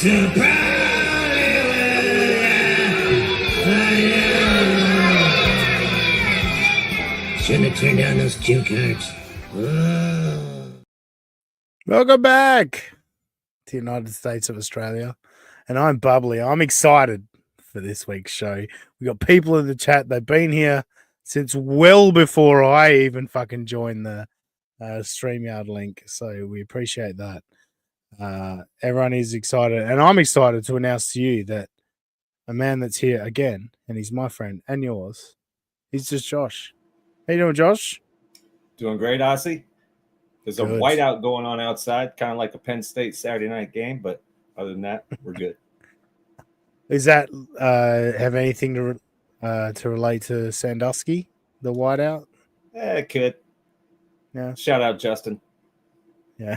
Shouldn't have turned down those cue cards. Welcome back to the United States of Australia. And I'm bubbly. I'm excited for this week's show. We got people in the chat. They've been here since well before I even fucking joined the StreamYard link. So we appreciate that. Everyone is excited. And I'm excited to announce to you that a man that's here again, and he's my friend and yours, he's just Josh. How you doing, Josh? Doing great, Aussie. There's Good. a whiteout going on outside, kind of like a Penn State Saturday night game, but other than that, we're good. Is that have anything to relate to Sandusky, the whiteout? It could. Yeah. Shout out, Justin. Yeah.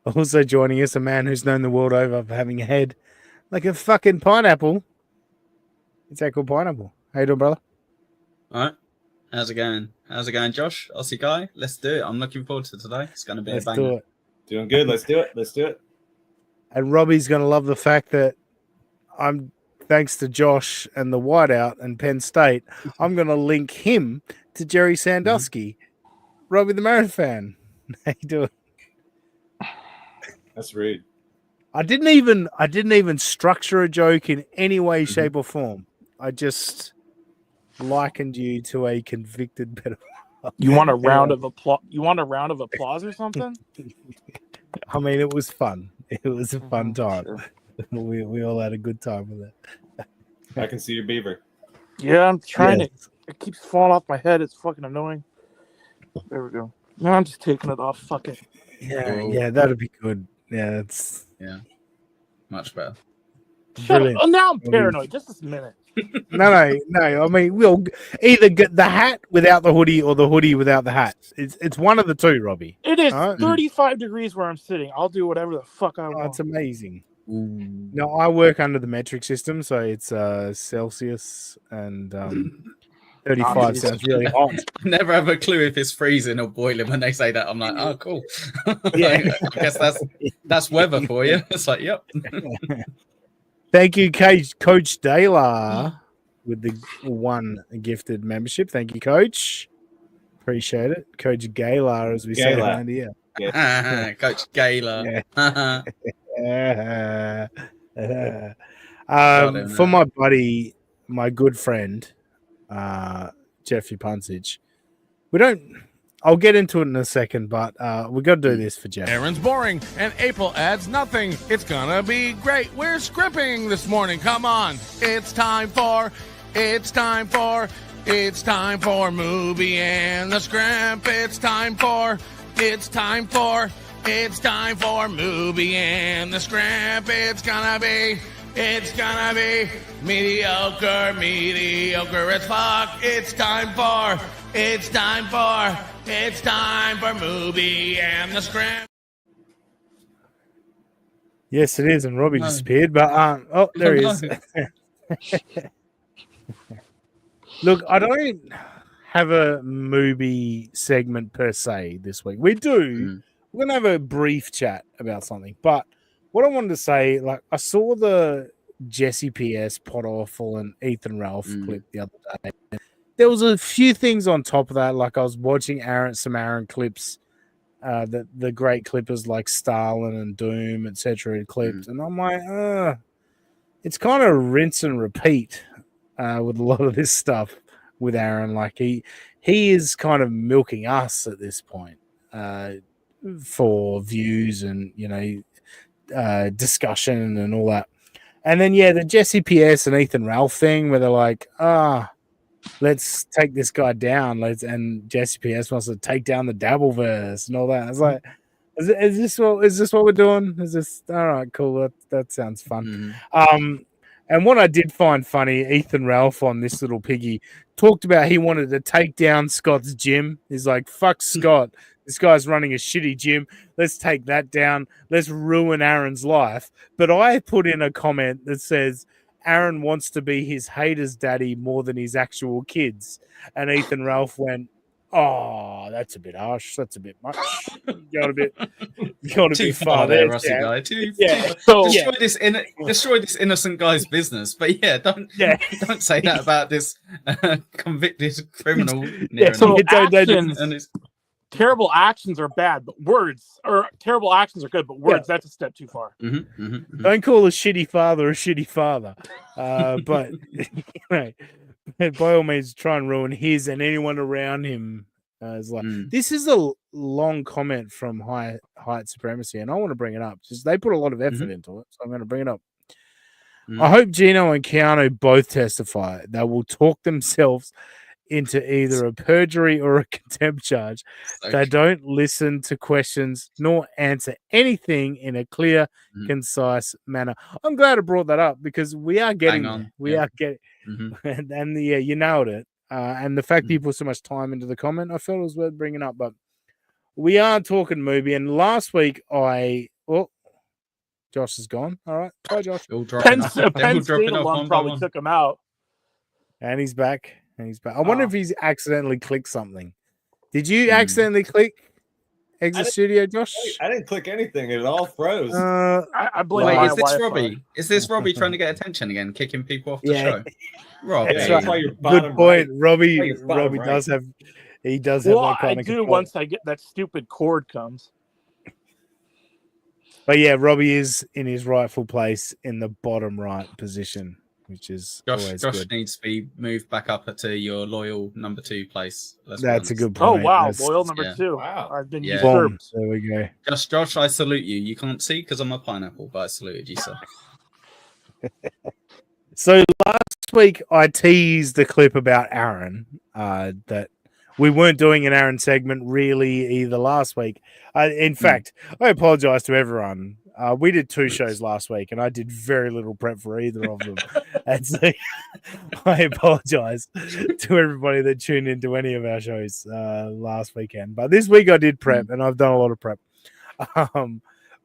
Also joining us, a man who's known the world over for having a head like a fucking pineapple. It's actual pineapple. How you doing, brother? All right. How's it going? How's it going, Josh? Aussie guy? Let's do it. I'm looking forward to today. It's going to be Let's a banger. do it. Doing good. Let's do it. Let's do it. And Robbie's going to love the fact that thanks to Josh and the whiteout and Penn State, I'm going to link him to Jerry Sandusky. Robbie the Marin fan. How you doing? That's rude. I didn't even structure a joke in any way, shape, or form. I just likened you to a convicted pedophile. You want a round of applause? You want a round of applause or something? I mean, it was fun. It was a fun time. Sure. We all had a good time with it. I can see your beaver. Yeah, I'm trying Yes. to. It keeps falling off my head. It's fucking annoying. There we go. Now I'm just taking it off. Fuck it. Yeah, that'd be good. Yeah, that's Much better. brilliant. Oh, now I'm paranoid. Just a minute. No. I mean, we'll either get the hat without the hoodie or the hoodie without the hat. It's one of the two, Robbie. It is All right. 35 degrees where I'm sitting. I'll do whatever the fuck I Oh, want. it's amazing. No, I work under the metric system, so it's Celsius and 35 sounds really hot. I never have a clue if it's freezing or boiling when they say that. I'm like, oh, cool. Yeah. I guess that's weather for you. It's like, yep. Thank you, Coach Dalar, with the one gifted membership. Thank you, Coach. Appreciate it. Coach Galar, as we say Galar. around here. Coach Gaylor. For my buddy, my good friend, Jeffrey Punsage, I'll get into it in a second, but we got to do this for Jeff. Aaron's boring, and April adds nothing. It's gonna be great. We're scripting this morning. Come on. It's time for Movie and the Scrimp. It's time for Movie and the Scrimp. It's gonna be mediocre as fuck. It's time for Movie and the Scrimp. Yes, it is, and Robbie disappeared, but there he is. Look, I don't have a movie segment per se this week. We do. We're gonna have a brief chat about something, but what I wanted to say, like, I saw the Jesse PS Potoffel and Ethan Ralph clip the other day. There was a few things on top of that, like I was watching some Aaron clips, the great clippers like Stalin and Doom, etc. clipped, and I'm like, it's kind of rinse and repeat with a lot of this stuff with Aaron. Like he is kind of milking us at this point for views and discussion and all that. And then the Jesse PS and Ethan Ralph thing where they're like, let's take this guy down. And Jesse PS wants to take down the Dabbleverse and all that. I was like, is this what we're doing? Is this all right? Cool. That sounds fun. And what I did find funny, Ethan Ralph on This Little Piggy talked about he wanted to take down Scott's gym. He's like, fuck Scott. This guy's running a shitty gym. Let's take that down. Let's ruin Aaron's life. But I put in a comment that says, Aaron wants to be his haters' daddy more than his actual kids. And Ethan Ralph went, Oh, that's a bit harsh. That's a bit much. Got a bit Too far far there, there, Rusty Sam. guy. Too Yeah. far. So Destroy this innocent guy's business. But yeah, don't say that about this convicted criminal. so don't- actions, and it's, terrible actions are bad, but words or terrible actions are good, but words that's a step too far. Don't call a shitty father a shitty father. But by all means, try and ruin his and anyone around him. This is a long comment from Height Supremacy, and I want to bring it up. Just they put a lot of effort into it, so I'm going to bring it up. I hope Geno and Keanu both testify. They will talk themselves into either a perjury or a contempt charge. They don't listen to questions nor answer anything in a clear, concise manner. I'm glad I brought that up because we are getting there. We are getting, and you nailed it. And the fact that you put so much time into the comment, I felt it was worth bringing up. But we are talking movie, and last week Josh is gone. All right, bye, Josh. Penn State alum probably took him out, and he's back. I wonder if he's accidentally clicked something. Did you accidentally click exit studio, Josh? I didn't click anything. It all froze. I blame Wait, my is this Wi-Fi. Robbie? Is this Robbie trying to get attention again, kicking people off the show? Robbie. Yeah, that's why you're Good point. Right. Robbie does have. He does Well, have that kind I of do control. once I get that stupid cord comes. But yeah, Robbie is in his rightful place in the bottom right position, which is always Josh good. needs to be moved back up to your loyal number 2 place. That's a good Oh point. wow, That's- loyal number 2. Wow. I've been Yeah. Boom. usurped. There we go. Josh, I salute you. You can't see because I'm a pineapple, but I saluted you, sir. So last week I teased the clip about Aaron that we weren't doing an Aaron segment really either last week. In fact, I apologize to everyone. We did 2 shows last week and I did very little prep for either of them. And so I apologize to everybody that tuned into any of our shows last weekend. But this week I did prep and I've done a lot of prep.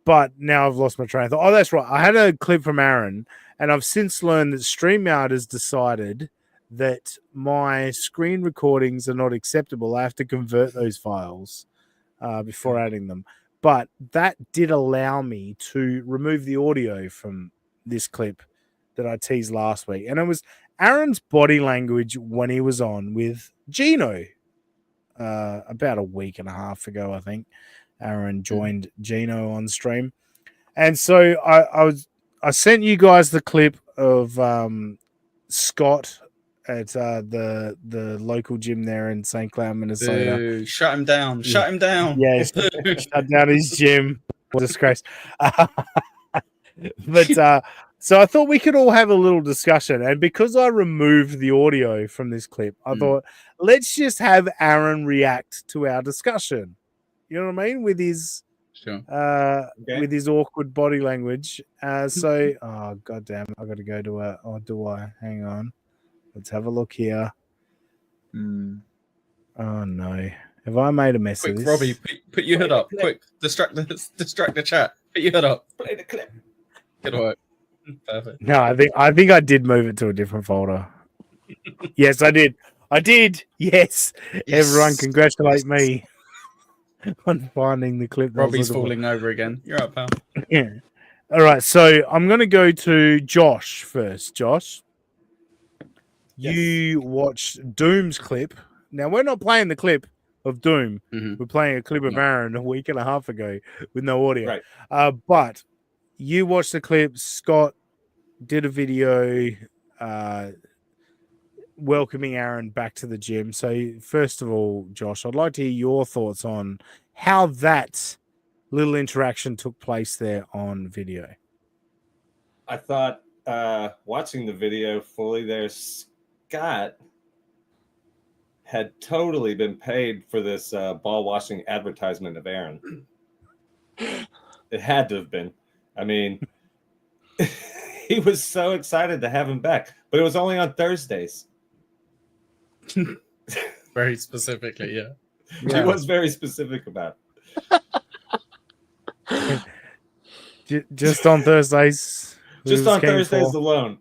But now I've lost my train of thought. Oh, that's right. I had a clip from Aaron, and I've since learned that StreamYard has decided that my screen recordings are not acceptable. I have to convert those files before adding them. But that did allow me to remove the audio from this clip that I teased last week. And it was Aaron's body language when he was on with Geno about a week and a half ago, I think. Aaron joined Geno on stream. And so I sent you guys the clip of Scott at the local gym there in St. Cloud, Minnesota. Boo. Shut him down. Shut him down. Yeah, shut down his gym. What a disgrace. But so I thought we could all have a little discussion. And because I removed the audio from this clip, I thought, let's just have Aaron react to our discussion. You know what I mean? With his with his awkward body language. So goddamn, I gotta go to do I? Hang on. Let's have a look here. Oh no. Have I made a mess of this? Robbie, put your hood up. Quick. Distract the chat. Put your hood up. Play the clip. Good work. Perfect. No, I think I did move it to a different folder. Yes, I did. Yes. Everyone congratulate me on finding the clip. Robbie's falling over again. You're up, pal. Yeah. All right. So I'm going to go to Josh first. Josh, you watched Doom's clip. Now, we're not playing the clip of Doom. We're playing a clip of Aaron a week and a half ago with no audio. Right. But you watched the clip. Scott did a video welcoming Aaron back to the gym. So first of all, Josh, I'd like to hear your thoughts on how that little interaction took place there on video. I thought watching the video fully there, Scott had totally been paid for this ball washing advertisement of Aaron. It had to have been. I mean, he was so excited to have him back, but it was only on Thursdays. Very specifically, yeah. He was very specific about it. Just on Thursdays. Just on Thursdays alone.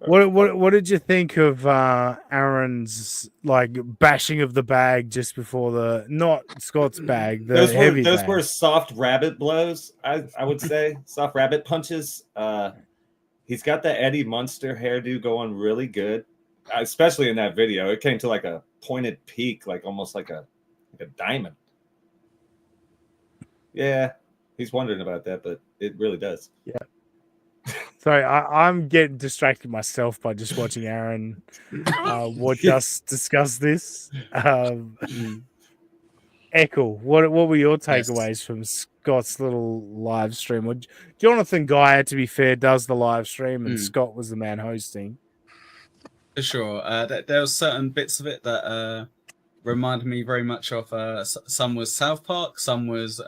What did you think of Aaron's like bashing of the bag just before the not Scott's bag, the heavy those bag? were soft rabbit blows, I would say. Soft rabbit punches. He's got the Eddie Munster hairdo going really good, especially in that video. It came to like a pointed peak, like almost like a diamond. Yeah, he's wondering about that, but it really does. Yeah. Sorry, I'm getting distracted myself by just watching Aaron watch us discuss this. Echo, what were your takeaways from Scott's little live stream? Well, Jonathan Guy, to be fair, does the live stream, and Scott was the man hosting. For sure. There was certain bits of it that reminded me very much of some was South Park, some was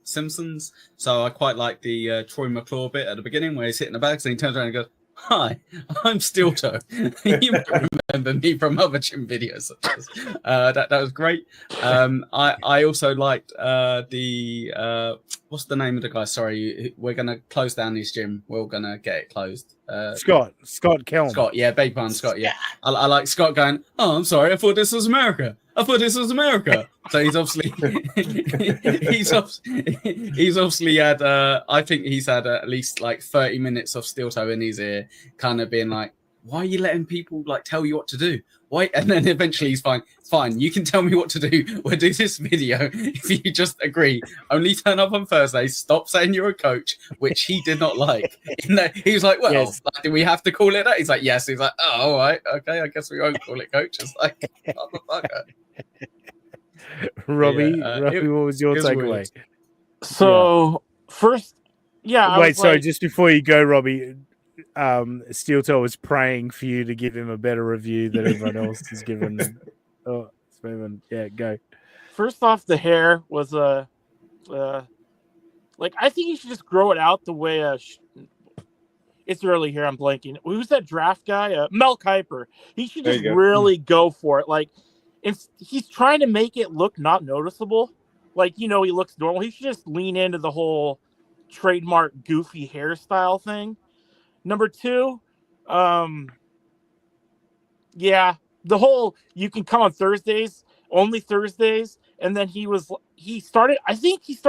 Simpsons. So I quite like the Troy McClure bit at the beginning where he's hitting the bags and he turns around and goes, "Hi, I'm Steel Toe." You might remember me from other gym videos such as that was great. I also liked the what's the name of the guy? Sorry, we're gonna close down this gym. We're gonna get it closed. Scott Kelm. Scott, yeah, big pun, Scott, yeah. I like Scott going, "Oh, I'm sorry, I thought this was America. So he's obviously he's obviously had I think he's had at least like 30 minutes of Steel Toe in his ear, kind of being like, "Why are you letting people like tell you what to do? Why?" And then eventually he's fine. Fine, you can tell me what to do. We'll do this video if you just agree. Only turn up on Thursday. Stop saying you're a coach, which he did not like. He was like, "Well, yes. like, do we have to call it that?" He's like, "Yes." He's like, "Oh, all right, okay. I guess we won't call it coach." It's like, motherfucker. Robbie, what was your takeaway? Weird. So first, wait, sorry, just before you go, Robbie. Steel Toe was praying for you to give him a better review than everyone else has given. Oh, it's moving. Yeah, go. First off, the hair was like I think you should just grow it out the way it's early here. I'm blanking. Who's that draft guy? Mel Kiper. He should just really go for it. Like, if he's trying to make it look not noticeable, like, he looks normal. He should just lean into the whole trademark goofy hairstyle thing. Number two, the whole you can come on Thursdays, only Thursdays, and then he started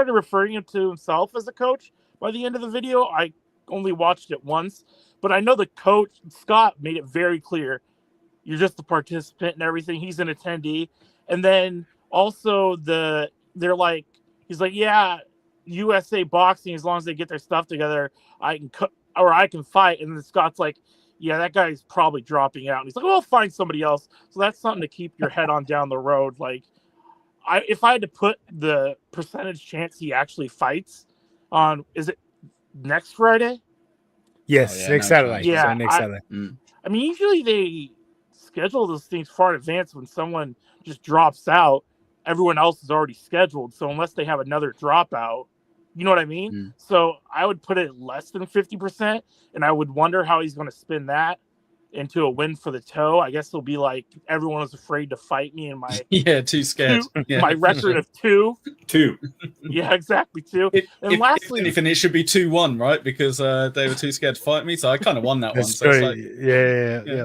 referring to himself as a coach by the end of the video. I only watched it once, but I know the coach, Scott, made it very clear. You're just a participant and everything. He's an attendee. And then also he's like, yeah, USA boxing, as long as they get their stuff together, I can fight. And then Scott's like, yeah, that guy's probably dropping out. And he's like, well, find somebody else. So that's something to keep your head on down the road. Like, if I had to put the percentage chance he actually fights on, is it next Friday? Yes, next Saturday. Yeah, so next Saturday. I mean, usually they schedule those things far in advance. When someone just drops out, everyone else is already scheduled. So unless they have another dropout, you know what I mean? So I would put it less than 50%, and I would wonder how he's going to spin that into a win for the toe. I guess it'll be like everyone was afraid to fight me in my too scared. My record of 2. Yeah, exactly, 2. And lastly, if anything, it should be 2-1, right? Because they were too scared to fight me, so I kind of won that one. So it's like,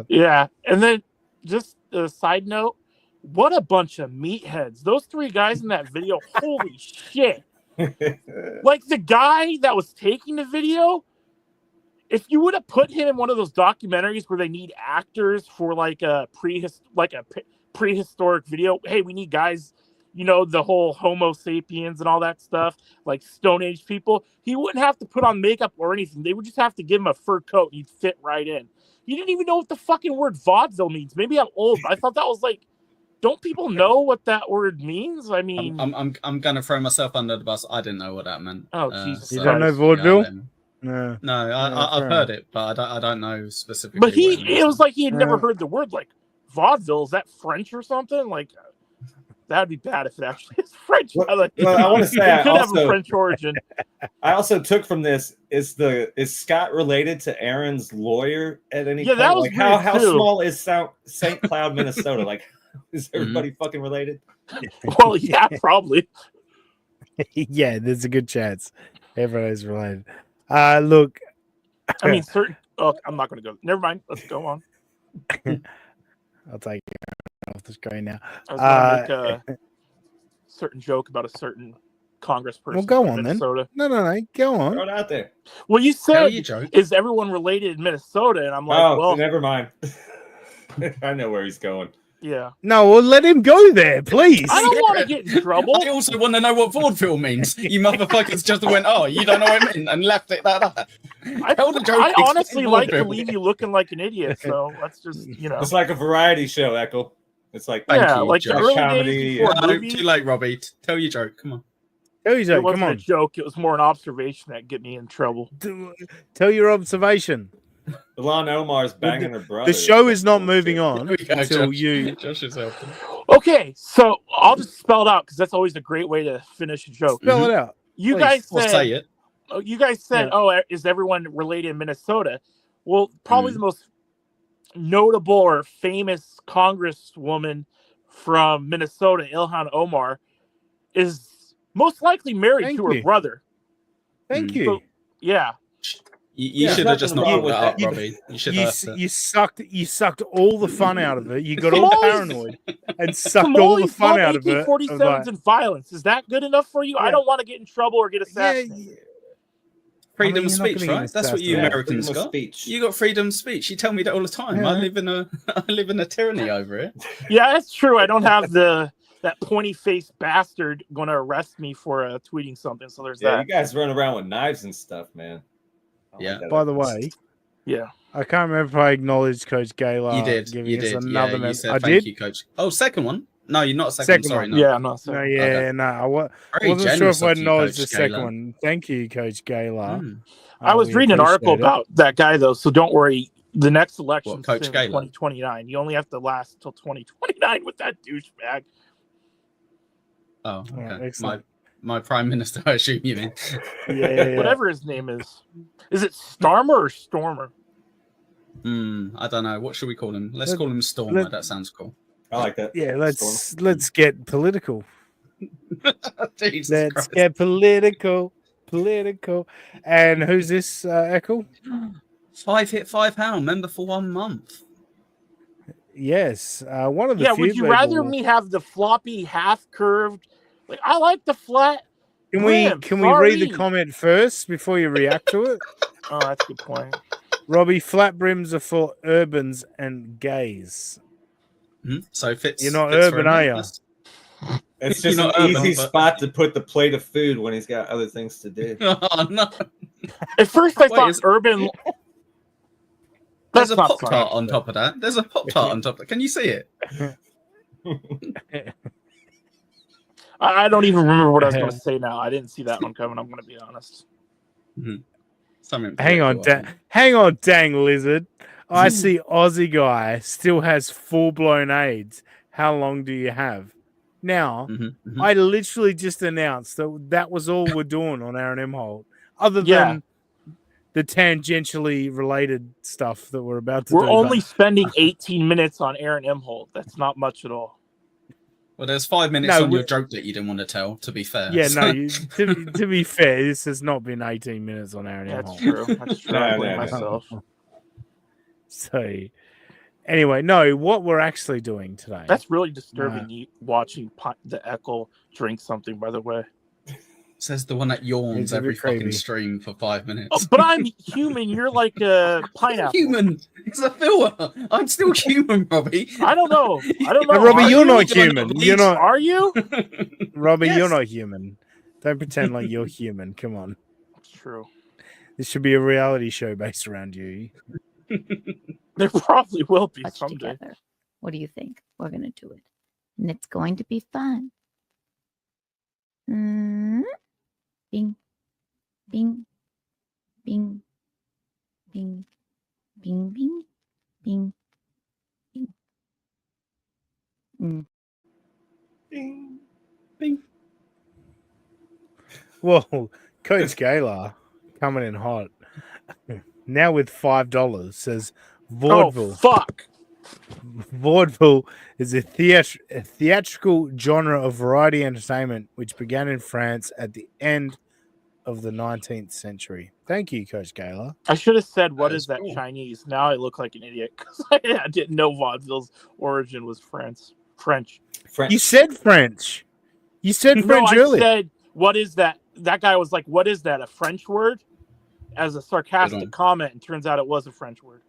yeah. And then just a side note, what a bunch of meatheads! Those 3 guys in that video, holy shit! Like, the guy that was taking the video, if you would have put him in one of those documentaries where they need actors for like a prehistoric video, hey, we need guys, the whole Homo sapiens and all that stuff, like Stone Age people, he wouldn't have to put on makeup or anything. They would just have to give him a fur coat and he'd fit right in. He didn't even know what the fucking word vaudeville means. Maybe I'm old, but I thought that was like, don't people know what that word means? I mean, I'm gonna throw myself under the bus. I didn't know what that meant. Oh, Jesus! You don't know vaudeville? No, I've heard it, but I don't know specifically. But it was like he had never heard the word. Like, vaudeville, is that French or something? Like, that'd be bad if it actually is French. Well, I want to say it could have a French origin. I also took from this is Scott related to Aaron's lawyer at any point? That was like how too. Small is St. Cloud, Minnesota? Like, is everybody fucking related? Well, yeah, probably. Yeah, there's a good chance everyone is related. Look, I mean, certain Oh, I'm not going to go. Never mind. Let's go on. I'll take it off the screen now. I was going to make a certain joke about a certain congressperson. Well, go from on Minnesota. then. No. Go on. Throw it out there. Well, you Tell said, your joke. is everyone related in Minnesota? And I'm like, Oh, well, never mind. I know where he's going. yeah. No, well, let him go there, please. I don't want to get in trouble. I also want to know what vaudeville means. You motherfuckers just went, oh, you don't know what it means, and left it like that. Tell the joke, I explain honestly like to vaudeville. leave you looking like an idiot. So let's just, It's like a variety show, Echo. It's like Thank yeah, you, like the Joe. early Comedy, days before yeah. No, movies. too late, Robbie. Tell your joke. Come on. Tell you It so. wasn't Come a on. joke. It was more an observation that get me in trouble. Tell your observation. Ilhan Omar's banging her brother. The show is not moving on Here we go, until Josh. you. Josh is helping. Okay, so I'll just spell it out because that's always a great way to finish a joke. Spell it out. You Please. guys Or said, say it. Yeah. oh, is everyone related in Minnesota? Well, probably Mm. the most notable or famous congresswoman from Minnesota, Ilhan Omar, is most likely married Thank to her you. brother. Thank Mm. you. So, yeah. You Yeah, should have just nothing not wrong brought with that up, that. Robbie. You should have. You sucked all the fun out of it. You got all Somali's- paranoid and sucked all the Somali's fun love out of it. AK-47s Like, and violence. Is that good enough for you? Yeah. I don't want to get in trouble or get yeah, assassinated. Freedom I mean, of you're not speech, gonna get right? That's what you assassinated. Americans freedom of got. speech. You got freedom of speech. You tell me that all the time. Yeah. I live in a tyranny over it. Yeah, that's true. I don't have that pointy-faced bastard going to arrest me for tweeting something. So there's Yeah, that. you guys run around with knives and stuff, man. I don't Yeah. like that by the evidence. way, Yeah. I can't remember if I acknowledged Coach Gaylor. You did. Giving You us did. another Yeah, you mem- said I thank did. you, coach. Oh, second one? No, you're not second. Second Sorry, one. no. Yeah, I'm not No, saying. yeah, no. I Very wasn't sure generous if I of you, acknowledged Coach the second Gaylor. one. Thank you, Coach Gaylor. Mm. I was We reading an article appreciate it. about that guy, though, so don't worry. The next election What, Coach is in Gaylor? 2029. You only have to last until 2029 with that douchebag. Oh, Yeah, okay. excellent. My prime minister, I assume you mean. Yeah. Whatever his name is. Is it Starmer or Stormer? I don't know. What should we call him? Let's Let- call him Stormer. let- That sounds cool. I like that. Yeah, Storm. let's get political. Jesus Let's Christ. get political. And who's this, Echo? Hit £5, member for 1 month. Yes, one of the Yeah, few would you people- rather me have the floppy, half-curved? Like, I like the flat. Can brim. we read the Sorry. comment first before you react to it? Oh, that's a good point. Robbie, flat brims are for urbans and gays. So fits. You're not fits for urban, him. are ya? That's- It's You're just an not urban, easy but- spot to put the plate of food when he's got other things to do. Oh no! At first, I Wait, thought is- urban. There's That's a not Pop funny. Tart on top of that. There's a Pop Tart on top of that. Can you see it? I don't even remember what I was going to say now. I didn't see that one coming. I'm going to be honest. Something. Hang on, political, I think. hang on, dang lizard. I see Aussie guy still has full-blown AIDS. How long do you have? Now, I literally just announced that was all we're doing on Aaron M. Holt, other than Yeah. the tangentially related stuff that we're about to We're do. only spending 18 minutes on Aaron Imholt. That's not much at all. Well, there's 5 minutes No, on your we- joke that you didn't want to tell. To be fair. Yeah, no. To be fair, this has not been 18 minutes on Aaron M. That's Holt. true. That's true. I No, blame no, no. myself. So, anyway, no. What we're actually doing today? That's really disturbing. You watching the Echo drink something. By the way, Says the one that yawns It's a every bit creepy. fucking stream for 5 minutes. oh, but I'm human. You're like a pineapple. Human. It's a filler. I'm still human, Robbie. I don't know. I don't know. No, Robbie, Are you're you? not human. You're not. Are you? Robbie, Yes. you're not human. Don't pretend like you're human. Come on. That's true. This should be a reality show based around you. There probably will be Watch someday. together. What do you think? We're going to do it. And it's going to be fun. Bing, bing, bing, bing, bing, bing, bing, bing. Bing. Bing. Well, Coach Gaylor coming in hot. Now with $5 says vaudeville. Oh fuck! Vaudeville is a theatrical genre of variety entertainment which began in France at the end of the 19th century. Thank you, Coach Gaylor. I should have said, "What That is is that cool. Chinese?" Now I look like an idiot because I didn't know vaudeville's origin was French. French. You said French. You said French I earlier. said, "What is that?" That guy was like, "What is that? A French word?" As a sarcastic comment, and turns out it was a French word.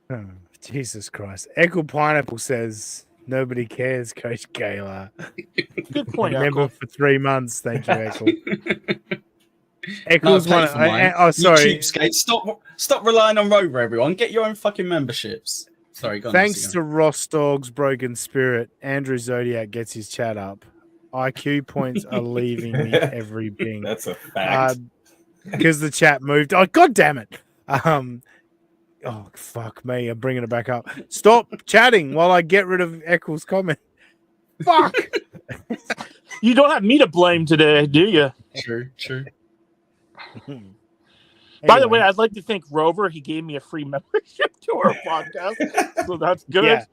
Oh, Jesus Christ. Echo Pineapple says, nobody cares, Coach Gaylor. Good point, Remember Echo. for 3 months. Thank you, Echo. No, Echo's pay one. for mine. Oh, sorry. You cheapskate. Stop relying on Rover, everyone. Get your own fucking memberships. Sorry, go on. Thanks to Ross Dog's broken spirit, Andrew Zodiac gets his chat up. IQ points are leaving me every ping. That's a fact. Because the chat moved. Oh, God damn it. Oh, fuck me. I'm bringing it back up. Stop chatting while I get rid of Eccles' comment. Fuck. You don't have me to blame today, do you? True. By the way, I'd like to thank Rover. He gave me a free membership to our podcast, so that's good. Yeah,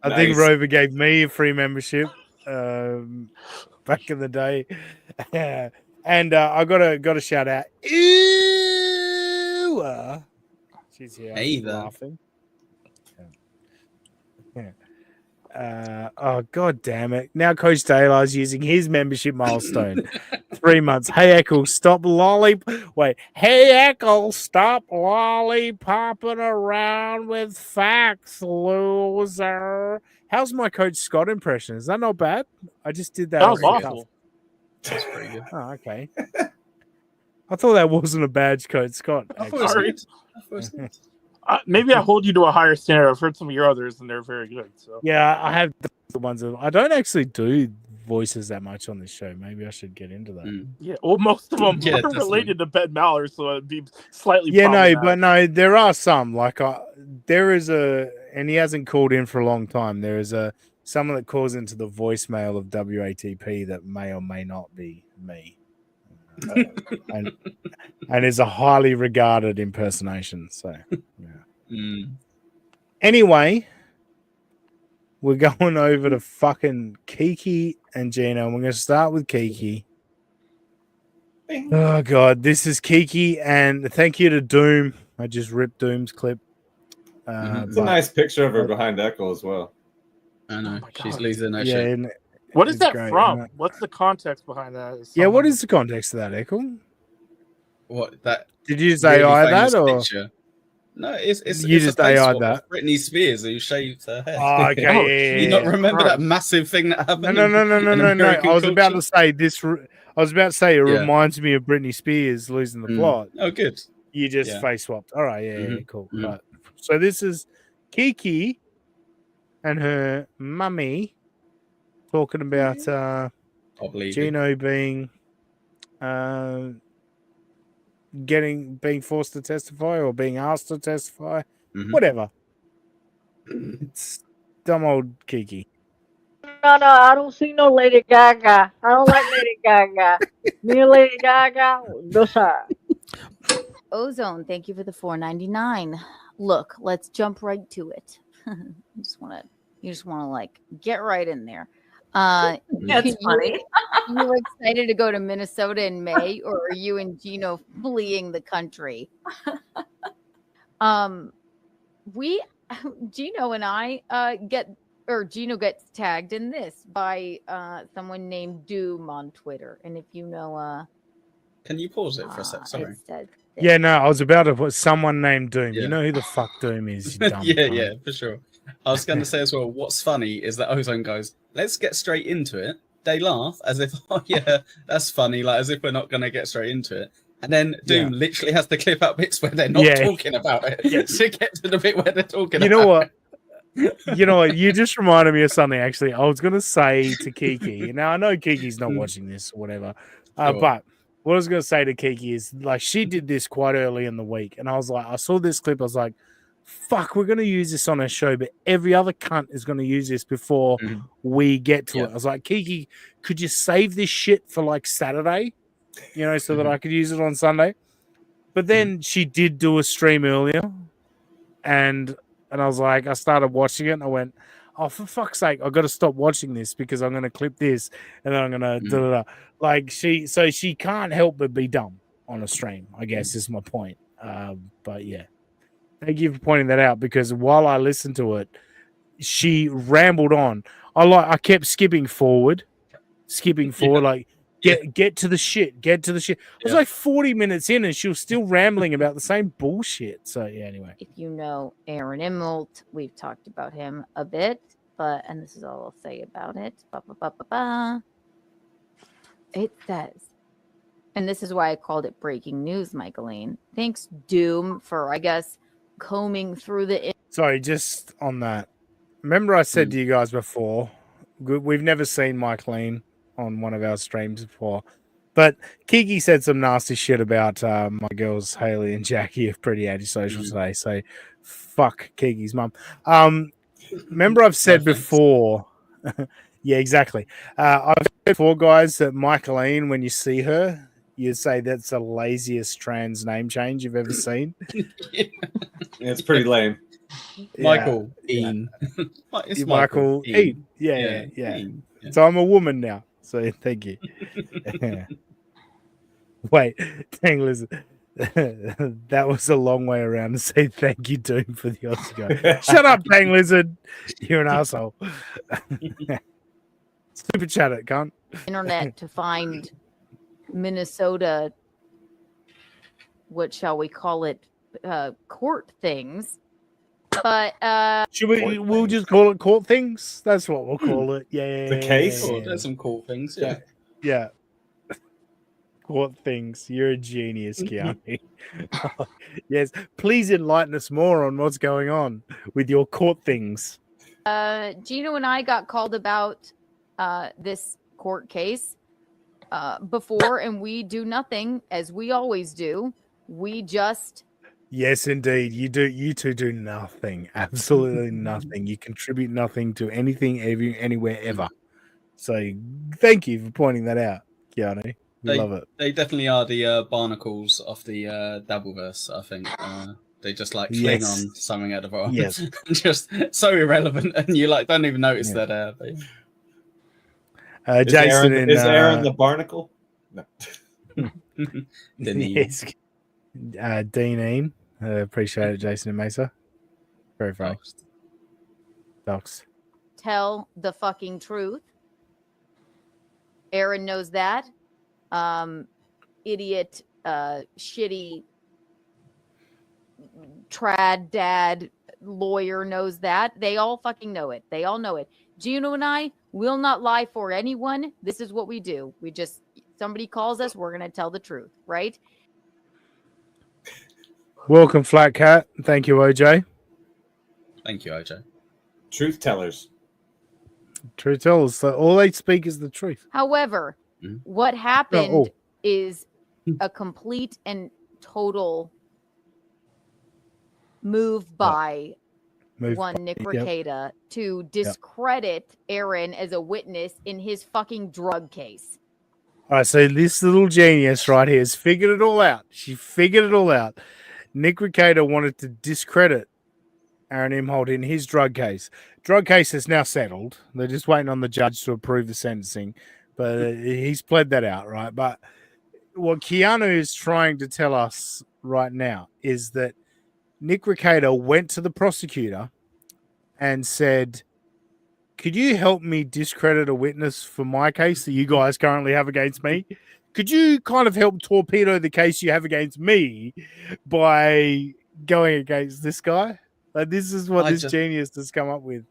I think Nice. Rover gave me a free membership back in the day. And I got a shout out. Ew! She's here. Hey there. Laughing. Yeah. Oh, God damn it. Now Coach Taylor's using his membership milestone. 3 months. Hey, Eccles, stop Hey, Eccles, stop lollipopping around with facts, loser. How's my Coach Scott impression? Is that not bad? I just did that. That was off the cuff. awful. That's pretty good. Oh, okay. I thought that wasn't a bad Coach Scott. I thought it was actually. good. I thought it was good. Maybe I hold you to a higher standard. I've heard some of your others, and they're very good. So Yeah, I have the ones that I don't actually do voices that much on this show. Maybe I should get into that. yeah, well, most of them Yeah, are definitely. related to Ben Maller, so it'd be slightly. Yeah, no, problematic. but no, there are some. Like, there is and he hasn't called in for a long time. There is someone that calls into the voicemail of WATP that may or may not be me, and is a highly regarded impersonation. So, yeah. Anyway, we're going over to fucking Kiki and Geno. And we're going to start with Kiki. Oh, God. This is Kiki. And thank you to Doom. I just ripped Doom's clip. It's a nice picture of her behind Echo as well. I know. Oh my She's God. losing her Yeah. shit. And What is it's that great, from? isn't it? What's the context behind that? Yeah, what is the context of that, Echo? What that? Did you just really AI famous that? Or picture? No, it's You it's just a face AI'd swap that? of Britney Spears who shaved her head. Oh, okay. Do you not remember Christ. that massive thing that happened? No. in I American was about culture? to say this. I was about to say it Yeah. reminds me of Britney Spears losing the plot. Oh, good. You just Yeah. face swapped. All right, yeah, Mhm. cool. Mhm. Right. So this is Kiki and her mummy talking about I believe it. Geno being being forced to testify or being asked to testify. Mhm. Whatever. It's dumb old Kiki. No, I don't see no Lady Gaga. I don't like Lady Gaga. Me and Lady Gaga, no sir. Ozone, thank you for the $4.99. Look, let's jump right to it. You just want to like get right in there. That's funny. You excited to go to Minnesota in May, or are you and Geno fleeing the country? Geno and I Geno gets tagged in this by someone named Doom on Twitter, and if you know, Can you pause it for a sec? Sorry. it says Yeah, no, I was about to put someone named Doom. Yeah. You know who the fuck Doom is, you dumb yeah, cunt. yeah, for sure. I was going to say as well, what's funny is that Ozone goes, let's get straight into it. They laugh as if, oh yeah, that's funny, like as if we're not going to get straight into it. And then Doom literally has to clip out bits where they're not talking about it to get to the bit where they're talking You about know what? it. You know what? You just reminded me of something, actually. I was going to say to Kiki, now I know Kiki's not watching this or whatever, Sure. but what I was going to say to Kiki is, like, she did this quite early in the week, and I was like, I saw this clip, I was like, fuck, we're going to use this on our show, but every other cunt is going to use this before we get to it. I was like, Kiki, could you save this shit for, like, Saturday, you know, so that I could use it on Sunday? But then she did do a stream earlier, and I was like, I started watching it, and I went, oh, for fuck's sake, I've got to stop watching this because I'm going to clip this and then I'm going to like she can't help but be dumb on a stream, I guess is my point. But yeah, thank you for pointing that out because while I listened to it, she rambled on. I kept skipping forward, like get to the shit. I was like 40 minutes in and she was still rambling about the same bullshit. So yeah, anyway. If you know Aaron Immelt, we've talked about him a bit, and this is all I'll say about it. It says, and this is why I called it breaking news, Michaeline. Thanks, Doom, for, I guess, combing through the... Sorry, just on that. Remember I said to you guys before, we've never seen Michaeline on one of our streams before, but Kiki said some nasty shit about my girls Haley and Jackie of Pretty Antisocial today, so fuck Kiki's mum. Remember I've said before... Yeah, exactly. I've said before, guys, that Michaeline, when you see her, you say that's the laziest trans name change you've ever seen. It's pretty lame. Michael Ian. It's Michael Ian. Yeah. Ian. So I'm a woman now. So thank you. Wait, dang, listen. That was a long way around to say thank you, Doom, for the odds ago. Shut up, dang lizard. You're an asshole. Super chat it, cunt. Internet to find Minnesota, what shall we call it, court things. But we'll just call it court things? That's what we'll call it. Yeah. The case? Oh, there's some cool things, Yeah. Court things. You're a genius, Keanu. Yes. Please enlighten us more on what's going on with your court things. Geno and I got called about this court case before, and we do nothing, as we always do. We just... Yes, indeed. You do. You two do nothing. Absolutely nothing. You contribute nothing to anything, anywhere, ever. So thank you for pointing that out, Keanu. We love it. They definitely are the barnacles of the Dabbleverse, I think. They just like fling on something out of our just so irrelevant, and you like don't even notice that. Jason is Aaron the barnacle? No. Yes. Dean. Appreciate it, Jason and Mesa. Very funny. Docs. Tell the fucking truth. Aaron knows that. Idiot, shitty trad dad lawyer knows that. They all fucking know it. They all know it. Geno and I will not lie for anyone. This is what we do. We just, somebody calls us, we're going to tell the truth, right? Welcome, Flat Cat. Thank you, OJ. Thank you, OJ. Truth tellers. Truth tellers. So all they speak is the truth. However, what happened is a complete and total move by Nick Rekieta to discredit Aaron as a witness in his fucking drug case. All right, so this little genius right here has figured it all out. She figured it all out. Nick Rekieta wanted to discredit Aaron Imholt in his drug case. Drug case is now settled. They're just waiting on the judge to approve the sentencing, but he's pled that out, right? But what Keanu is trying to tell us right now is that Nick Rekieta went to the prosecutor and said, could you help me discredit a witness for my case that you guys currently have against me? Could you kind of help torpedo the case you have against me by going against this guy? Like, this is what this genius has come up with.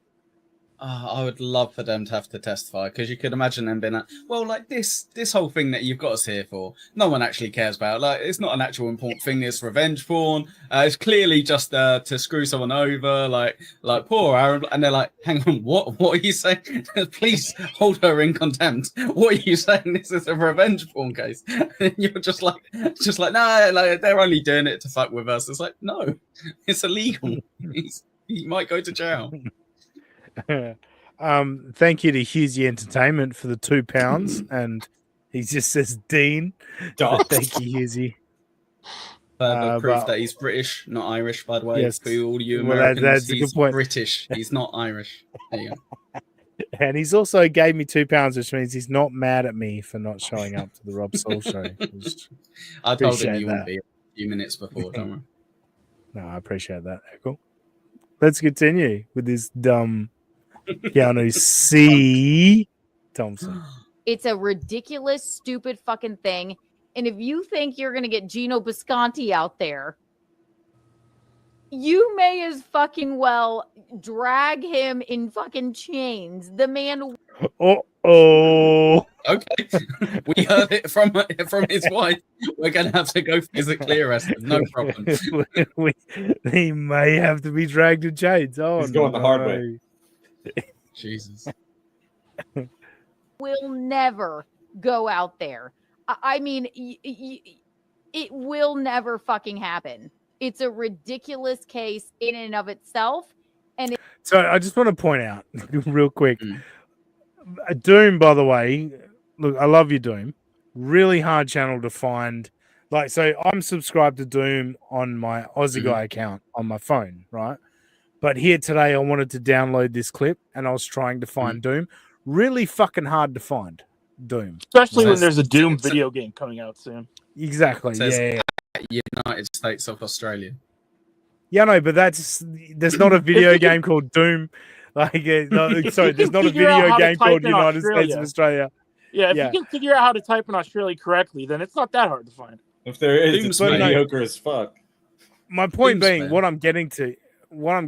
I would love for them to have to testify, because you could imagine them being like, well, like this whole thing that you've got us here for, no one actually cares about. Like, it's not an actual important thing. It's revenge porn. It's clearly just to screw someone over. Like poor Aaron. And they're like, hang on, what are you saying? Please hold her in contempt. What are you saying? This is a revenge porn case. And you're just like, no, like they're only doing it to fuck with us. It's like, no, it's illegal. He might go to jail. Thank you to Hughesy Entertainment for the £2, and he just says Dean. Thank you, Hughesy. Further proof but- that he's British, not Irish, by the way. Yes. For all you Well, Americans, that's a he's good point. British. He's not Irish. There you go. And he's also gave me £2, which means he's not mad at me for not showing up to the Rob Saul show. I told him Appreciate you that. wouldn't be a few minutes before, don't worry. No, I appreciate that. Cool. Let's continue with this dumb Keanu C. Thompson. It's a ridiculous, stupid fucking thing. And if you think you're going to get Geno Bisconti out there, you may as fucking well drag him in fucking chains. The man. Oh. Okay, we heard it from his wife. We're gonna have to go physically arrest him. No problem. He may have to be dragged in chains. Oh, He's going the hard way. Jesus. Will never go out there. I mean, it will never fucking happen. It's a ridiculous case in and of itself. And so I just want to point out real quick. Doom, by the way, look, I love you, Doom. Really hard channel to find. Like, so I'm subscribed to Doom on my Aussie Guy account on my phone, right? But here today, I wanted to download this clip and I was trying to find Doom. Really fucking hard to find Doom. Especially when there's a Doom video game coming out soon. Exactly. Yeah. United States of Australia. Yeah, no, but there's not a video game called Doom. Like, sorry, there's not a video game called United States of Australia. Yeah, if you can figure out how to type in Australia correctly, then it's not that hard to find. If there is, Doom's it's mediocre as fuck. My point Doom's being, fair. what I'm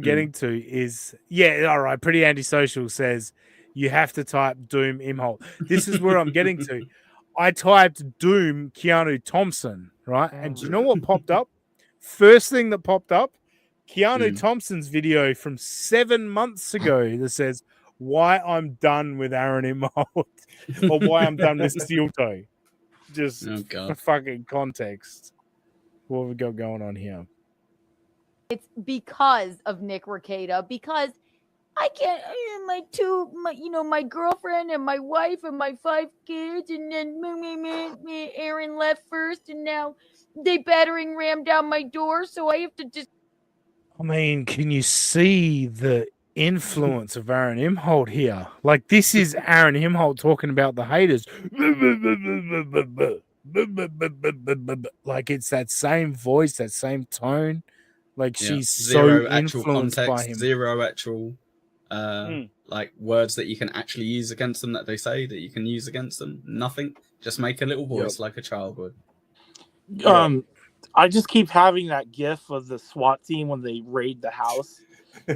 getting to is, yeah, all right, Pretty Antisocial says you have to type Doom Imholt. This is where I'm getting to. I typed Doom Keanu Thompson, right? And do you know what popped up? First thing that popped up, Keanu Thompson's video from 7 months ago that says why I'm done with Aaron Imholt or why I'm done with Steel Toe. Just for fucking context. What have we got going on here? it's because of Nick Rekieta, because I can't, my girlfriend and my wife and my 5 kids, and then me, Aaron left first, and now they battering ram down my door, so I have to just. I mean, can you see the influence of Aaron Imholt here? Like, this is Aaron Imholt talking about the haters. Like, it's that same voice, that same tone. Like, she's so influenced by him. Zero actual like words that you can actually use against them that they say that you can use against them. Nothing. Just make a little voice like a child would. I just keep having that gif of the SWAT team when they raid the house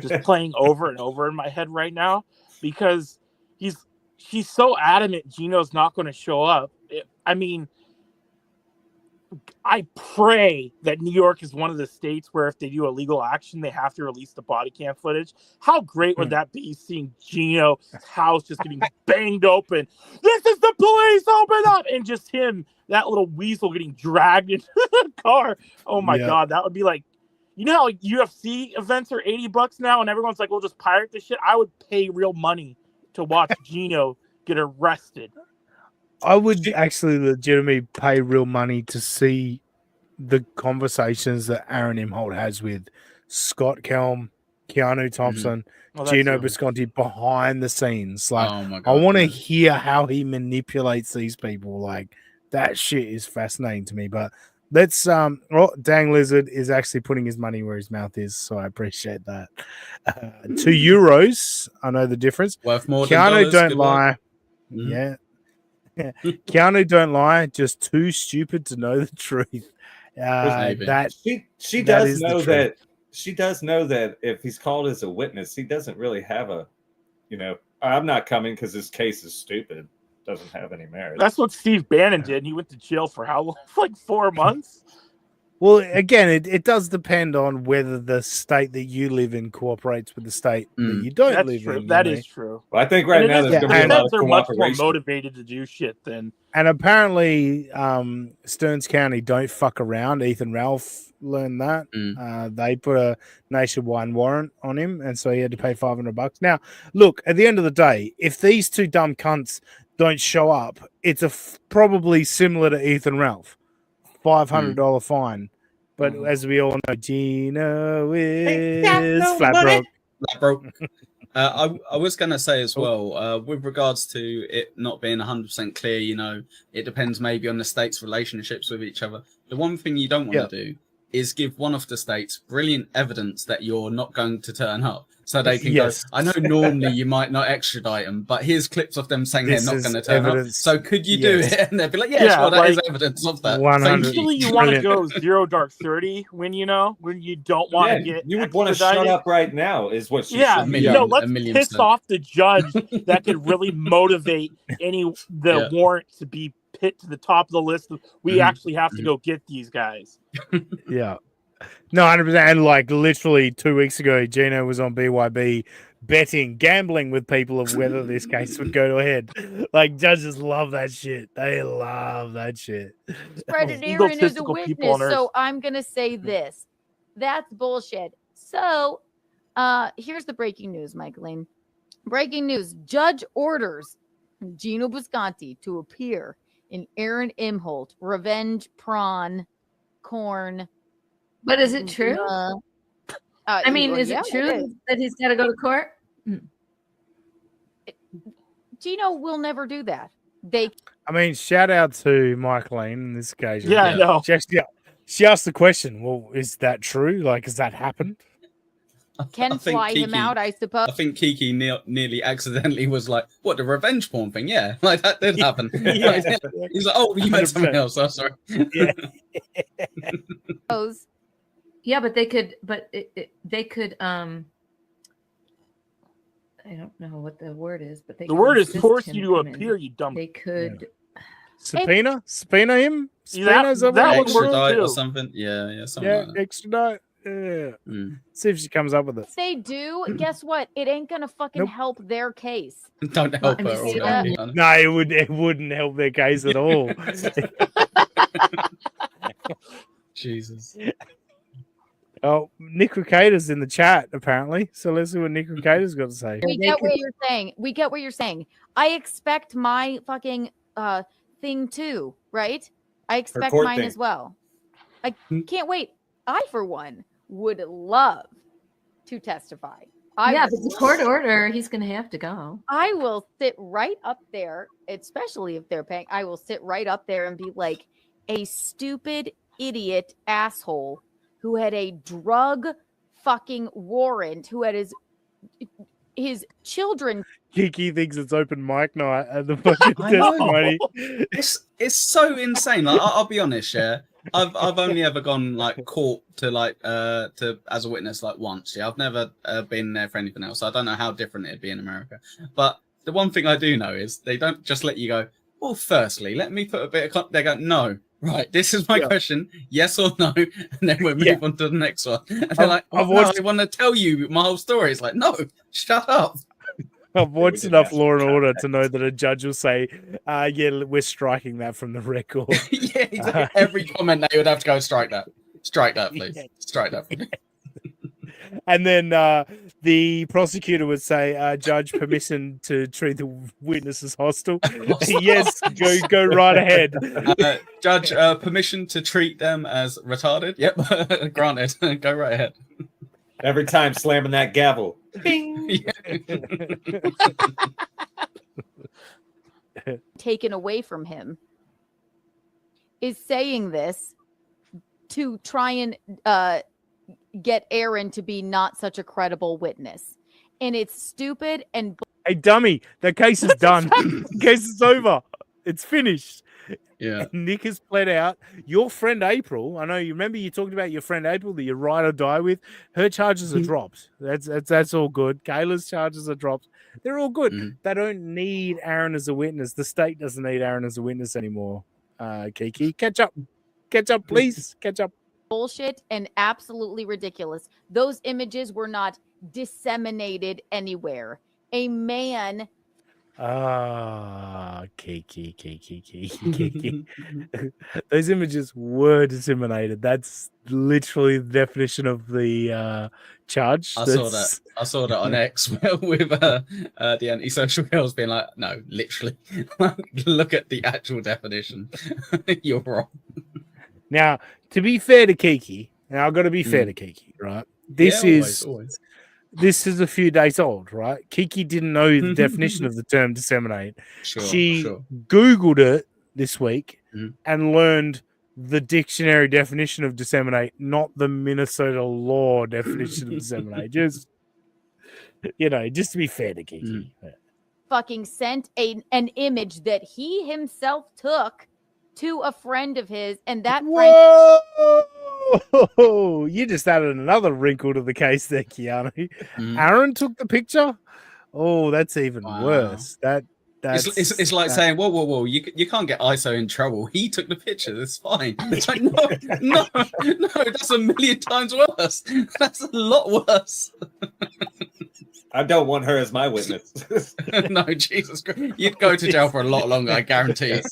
just playing over and over in my head right now, because she's so adamant Geno's not going to show up. I pray that New York is one of the states where if they do illegal action, they have to release the body cam footage. How great would that be, seeing Geno's house just getting banged open? This is the police, open up! And just him, that little weasel, getting dragged into the car. Oh my God, that would be like, you know how UFC events are $80 now and everyone's like, we'll just pirate this shit? I would pay real money to watch Geno get arrested. I would actually legitimately pay real money to see the conversations that Aaron Imholt has with Scott Kelm, Keanu Thompson, Geno Bisconti behind the scenes. Like, I want to hear how he manipulates these people. Like, that shit is fascinating to me. But let's Dang Lizard is actually putting his money where his mouth is, so I appreciate that. €2, I know the difference. Worth more than Keanu, dollars, don't good lie. luck. Yeah. Keanu, don't lie. Just too stupid to know the truth. She does know that. She does know that if he's called as a witness, he doesn't really have a, I'm not coming because this case is stupid. Doesn't have any merit. That's what Steve Bannon did. And he went to jail for how long? Like 4 months. Well, again, it does depend on whether the state that you live in cooperates with the state that you don't live in. That is true. Well, I think right now there's going to be a lot of they're much more cooperation. motivated to do shit than. And apparently, Stearns County don't fuck around. Ethan Ralph learned that. They put a nationwide warrant on him, and so he had to pay $500. Now, look, at the end of the day, if these two dumb cunts don't show up, it's probably similar to Ethan Ralph. $500 fine, But Mhm. as we all know, Geno is flat broke. That broke. I was going to say as well, with regards to it not being 100% clear, it depends maybe on the states' relationships with each other. The one thing you don't want to do is give one of the states brilliant evidence that you're not going to turn up. So they can go, I know normally you might not extradite them, but here's clips of them saying they're not going to turn up. So could you do it? And they'll be like, sure, that is evidence of that. Usually you want to go 0 dark 30 when you don't want to get you would want to shut expedited. up right now is what she let's $1,000,000%. piss off the judge that could really motivate the warrant to be put to the top of the list. We actually have to go get these guys. Yeah. No, 100%. And like literally 2 weeks ago, Geno was on BYB gambling with people of whether this case would go to ahead. Like judges love that shit. They love that shit. Aaron is a witness, so I'm gonna say this. That's bullshit. So here's the breaking news, Michaeline. Breaking news. Judge orders Geno Bisconti to appear in Aaron Imholt, Revenge Prawn Corn. But is it true? I mean, is it true that he's got to go to court? Geno will never do that. I mean, shout out to Michaeline in this occasion. Yeah, I know. She asked the question, well, is that true? Like, has that happened? Can fly him out, I suppose. I think Kiki nearly accidentally was like, what, the revenge porn thing? Yeah, like that did happen. Yeah. He's like, oh, you meant something else. I'm sorry. Yeah. Yeah, but they could, they could, I don't know what the word is, but they the word is force you to appear, you dumb. They could subpoena him. That would work too. Or something. Yeah, something like that. Extradite. Yeah. See if she comes up with it. If they do, guess what? It ain't gonna fucking help their case. Don't help her. No, it wouldn't help their case at all. Jesus. Oh, Nick Ricada's in the chat, apparently. So let's see what Nick Ricada's got to say. We get what you're saying. I expect my fucking thing too, right? I expect mine as well. I can't wait. I, for one, would love to testify. But the court order, he's going to have to go. I will sit right up there, especially if they're paying. I will sit right up there and be like a stupid idiot asshole who had a drug fucking warrant, who had his children. Kiki thinks it's open mic night at the fucking testimony. It's so insane. Like, I'll be honest, yeah. I've only ever gone like court to as a witness like once. Yeah, I've never been there for anything else. So I don't know how different it'd be in America. But the one thing I do know is they don't just let you go. Well, firstly, let me put a bit of. They go, no, right. This is my question, yes or no, and then we'll move on to the next one. And they're like, I want to tell you my whole story. It's like, no, shut up. I've watched enough Law and Order to know that a judge will say, yeah, we're striking that from the record. Yeah, exactly. Every comment they would have to go, strike that, please. Strike that, please. And then the prosecutor would say, judge, permission to treat the witness as hostile. Yes, go right ahead. Judge, permission to treat them as retarded. Yep, granted. Go right ahead. Every time slamming that gavel. Bing. Taken away from him is saying this to try and get Aaron to be not such a credible witness. And it's stupid and... Hey, dummy, the case is done. The case is over. It's finished. Yeah. And Nick has pled out. Your friend April, I know you remember you talked about your friend April that you ride or die with. Her charges are dropped. That's all good. Kayla's charges are dropped. They're all good. They don't need Aaron as a witness. The state doesn't need Aaron as a witness anymore. Kiki, catch up, please. Catch up. Bullshit and absolutely ridiculous. Those images were not disseminated anywhere. A man... Kiki. Those images were disseminated. That's literally the definition of the charge. I saw that on X with the antisocial girls being like, no, literally. Look at the actual definition. You're wrong. Now, to be fair to Kiki, now I've got to be fair to Kiki, right? This always. This is a few days old, right? Kiki didn't know the definition of the term disseminate. She Googled it this week and learned the dictionary definition of disseminate, not the Minnesota law definition of disseminate. Just, just to be fair to Kiki. Fucking sent an image that he himself took to a friend of his, and that Whoa! You just added another wrinkle to the case there, Keanu. Aaron took the picture. Oh, that's even worse. It's like saying, whoa, you can't get ISO in trouble. He took the picture. It's fine. It's like, no, that's a million times worse. That's a lot worse. I don't want her as my witness. No, Jesus Christ. You'd go to jail for a lot longer, I guarantee it.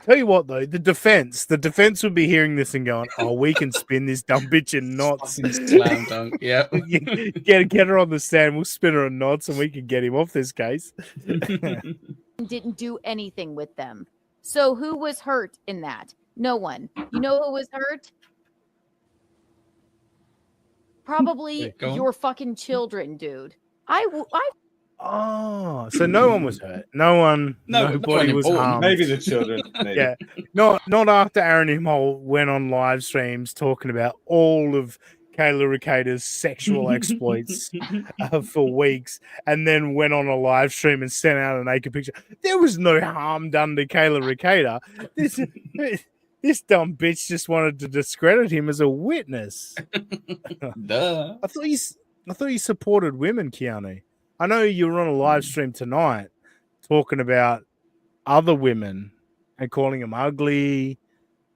Tell you what, though, the defense would be hearing this and going, "Oh, we can spin this dumb bitch in knots." Slam dunk, yeah. Get her on the stand. We'll spin her in knots, and we can get him off this case. Didn't do anything with them. So who was hurt in that? No one. You know who was hurt? Probably your fucking children, dude. Oh, so no one was hurt. Nobody was harmed. Maybe the children. Maybe. Yeah, not after Aaron Himol went on live streams talking about all of Kayla Ricado's sexual exploits for weeks, and then went on a live stream and sent out a naked picture. There was no harm done to Kayla Ricado. This dumb bitch just wanted to discredit him as a witness. Duh. I thought you supported women, Keanu. I know you were on a live stream tonight talking about other women and calling them ugly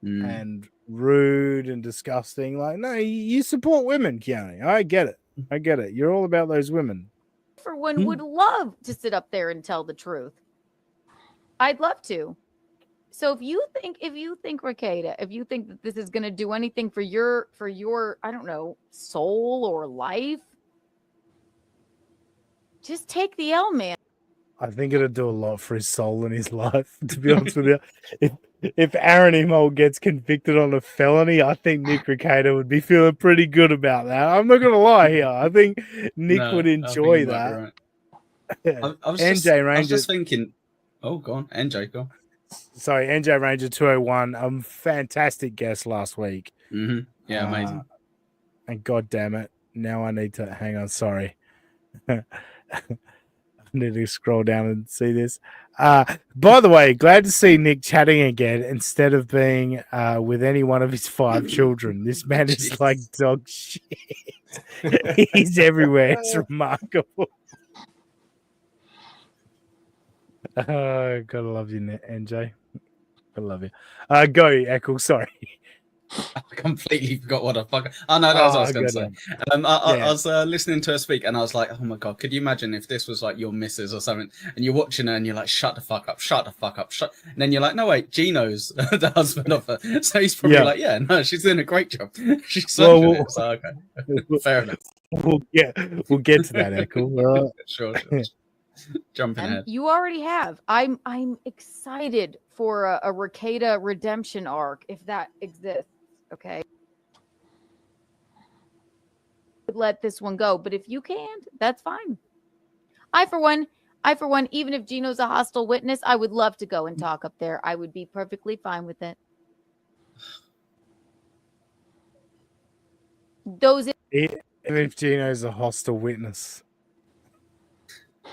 and rude and disgusting. Like, no, you support women, Keanu. I get it. You're all about those women. For one would love to sit up there and tell the truth. I'd love to. So if you think Ricada, if you think that this is going to do anything for your, I don't know, soul or life, just take the L, man. I think it'll do a lot for his soul and his life, to be honest with you. If Aaron Emo gets convicted on a felony, I think Nick Ricada would be feeling pretty good about that. I'm not going to lie here. I think Nick would enjoy that. Right. I was just thinking. Oh, go on. NJ, go on. Sorry, NJ Ranger 201. Fantastic guest last week. Mm-hmm. Yeah, amazing. And God damn it. Now I need to hang on. Sorry. I need to scroll down and see this. By the way, glad to see Nick chatting again instead of being with any one of his 5 children. This man is like dog shit. He's everywhere. It's remarkable. Gotta love you, NJ. I love you. Go, Eccles. Sorry. I completely forgot what the fuck. Oh no, that was what I was going to say. I was listening to her speak, and I was like, "Oh my god, could you imagine if this was like your missus or something?" And you're watching her, and you're like, "Shut the fuck up, shut the fuck up, shut." And then you're like, "No wait, Geno's the husband of her," so he's probably like, "Yeah, no, she's doing a great job. She's so good." So okay, fair enough. We'll get to that, Eccles. Sure. Jumping ahead. You already have. I'm excited for a Ricada redemption arc if that exists. Okay. Let this one go, but if you can't, that's fine. I for one, even if Geno's a hostile witness, I would love to go and talk up there. I would be perfectly fine with it. Even if Geno's a hostile witness.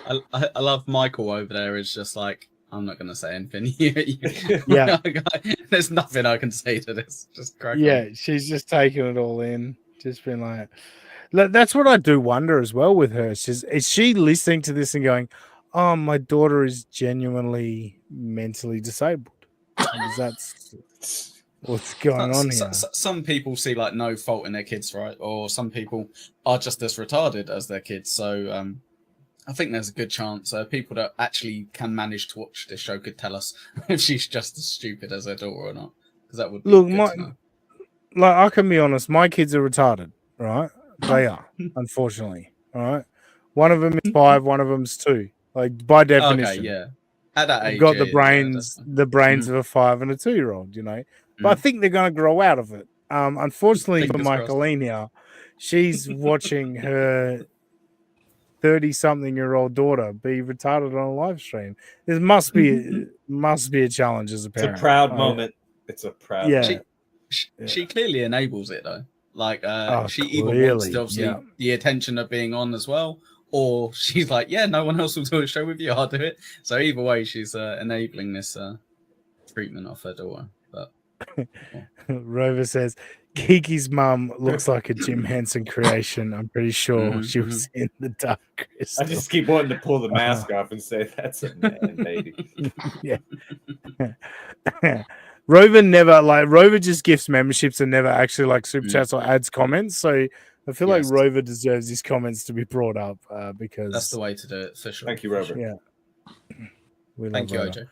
I love Michael over there. It's just like, I'm not going to say anything. Yeah. There's nothing I can say to this. Just crack on. She's just taking it all in. Just being like, that's what I do wonder as well with her. Is she listening to this and going, "Oh, my daughter is genuinely mentally disabled"? That's what's going on here. Some people see like no fault in their kids, right? Or some people are just as retarded as their kids. So, I think there's a good chance people that actually can manage to watch this show could tell us if she's just as stupid as her daughter or not. Because that would be good to know. Like, I can be honest, my kids are retarded, right? They are, unfortunately. All right. One of them is 5, one of them's 2. Like, by definition. Okay, yeah. At that age, you've got the brains of a 5 and a 2-year-old, you know. but I think they're going to grow out of it. Unfortunately for Fingers crossed. Michaelina, she's watching her 30-something-year-old daughter be retarded on a live stream. There must be a challenge as a It's parent. a proud moment. It's a proud moment. She clearly enables it though. Like she either wants clearly, to obviously yeah. the attention of being on as well, or she's like, yeah, no one else will do a show with you, I'll do it. So either way, she's enabling this treatment of her daughter. But Rover says Kiki's mum looks like a Jim Henson creation. I'm pretty sure she was in the Dark Crystal. I just keep wanting to pull the mask off and say that's a man, baby. Yeah. Rover just gifts memberships and never actually like super chats or adds comments. So I feel like Rover deserves his comments to be brought up because that's the way to do it for sure. Thank you, Rover. Yeah. Thank you, Rover. OJ.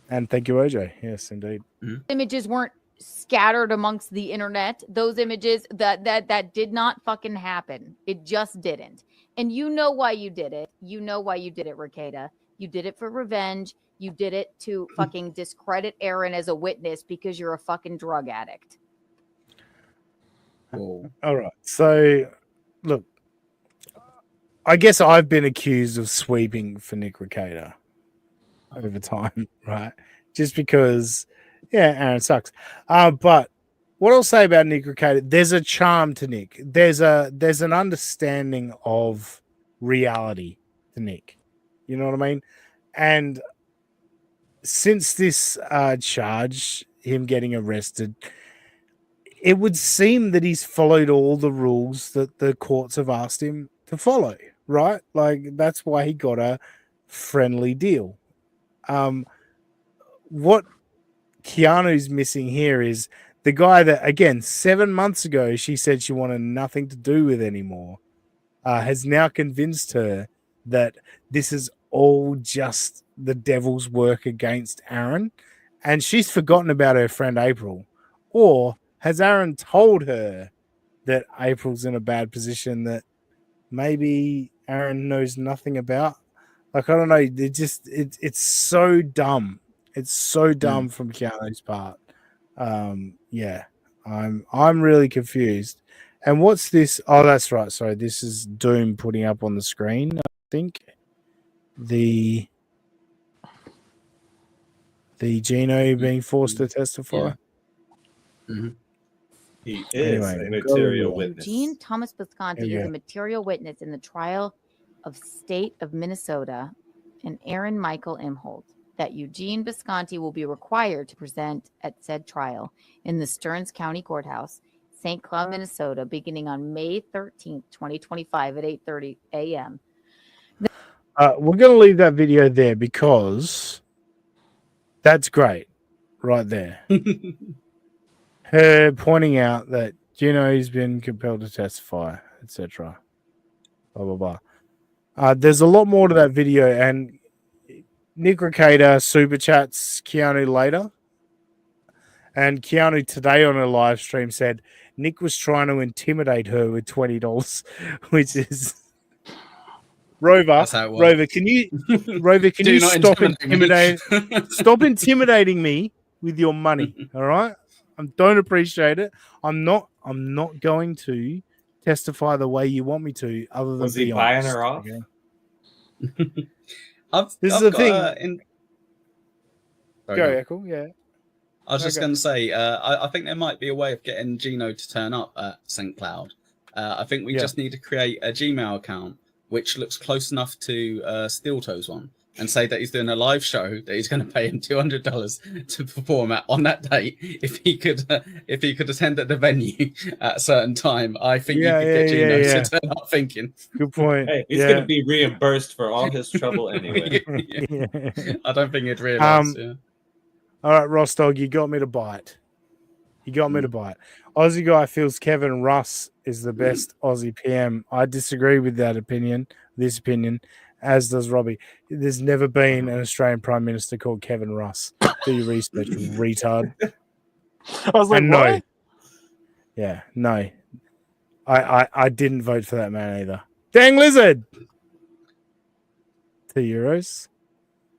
And thank you, OJ. Yes, indeed. Images weren't scattered amongst the internet. Those images that did not fucking happen. It just didn't. And you know why you did it. You know why you did it, Ricada. You did it for revenge. You did it to fucking discredit Aaron as a witness because you're a fucking drug addict. Cool. All right. So, look, I guess I've been accused of sweeping for Nick Ricada over time, right? Just because, yeah, Aaron sucks. But what I'll say about Nick Ricada, there's a charm to Nick. There's an understanding of reality to Nick. You know what I mean? And since this charge, him getting arrested, it would seem that he's followed all the rules that the courts have asked him to follow, right? Like, that's why he got a friendly deal. What Keanu's missing here is the guy that, again, 7 months ago, she said she wanted nothing to do with anymore, has now convinced her that this is all just the devil's work against Aaron, and she's forgotten about her friend April. Or has Aaron told her that April's in a bad position that maybe Aaron knows nothing about? Like, I don't know. It's so dumb. It's so dumb from Keanu's part. Yeah, I'm really confused. And what's this? Oh, that's right. Sorry, this is Doom putting up on the screen. I think the Geno being forced to testify. Yeah. He is Anyway, a material witness. Eugene Thomas Bisconti Yeah. is a material witness in the trial of State of Minnesota and Aaron Michael Imholt. That Eugene Bisconti will be required to present at said trial in the Stearns County Courthouse, St. Cloud, Minnesota, beginning on May 13th, 2025 at 8:30 a.m. We're going to leave that video there because that's great right there. Her pointing out that Geno's been compelled to testify, etc. Blah, blah, blah. There's a lot more to that video, and Nick Ricada super chats Keanu later. And Keanu today on a live stream said Nick was trying to intimidate her with $20, which is Rover. Can you stop intimidating me with your money? All right. I don't appreciate it. I'm not going to testify the way you want me to, other than Was he be buying honest, her off? okay? This is the thing. Go, Echo. Yeah. I was just going to say, I think there might be a way of getting Geno to turn up at St. Cloud. I think we just need to create a Gmail account which looks close enough to Steel Toes one, and say that he's doing a live show that he's going to pay him $200 to perform at on that date. If he could attend at the venue at a certain time, I think you could get Geno to turn up thinking. Good point. Hey, he's going to be reimbursed for all his trouble anyway. I don't think he'd realize. All right, Ross Dog, you got me to bite. Aussie guy feels Kevin Russ is the best Aussie PM. I disagree with that opinion. This opinion, as does Robbie. There's never been an Australian Prime Minister called Kevin Russ. Do your research, retard. I was like, no. what? Yeah, no. I didn't vote for that man either. Dang lizard! €2.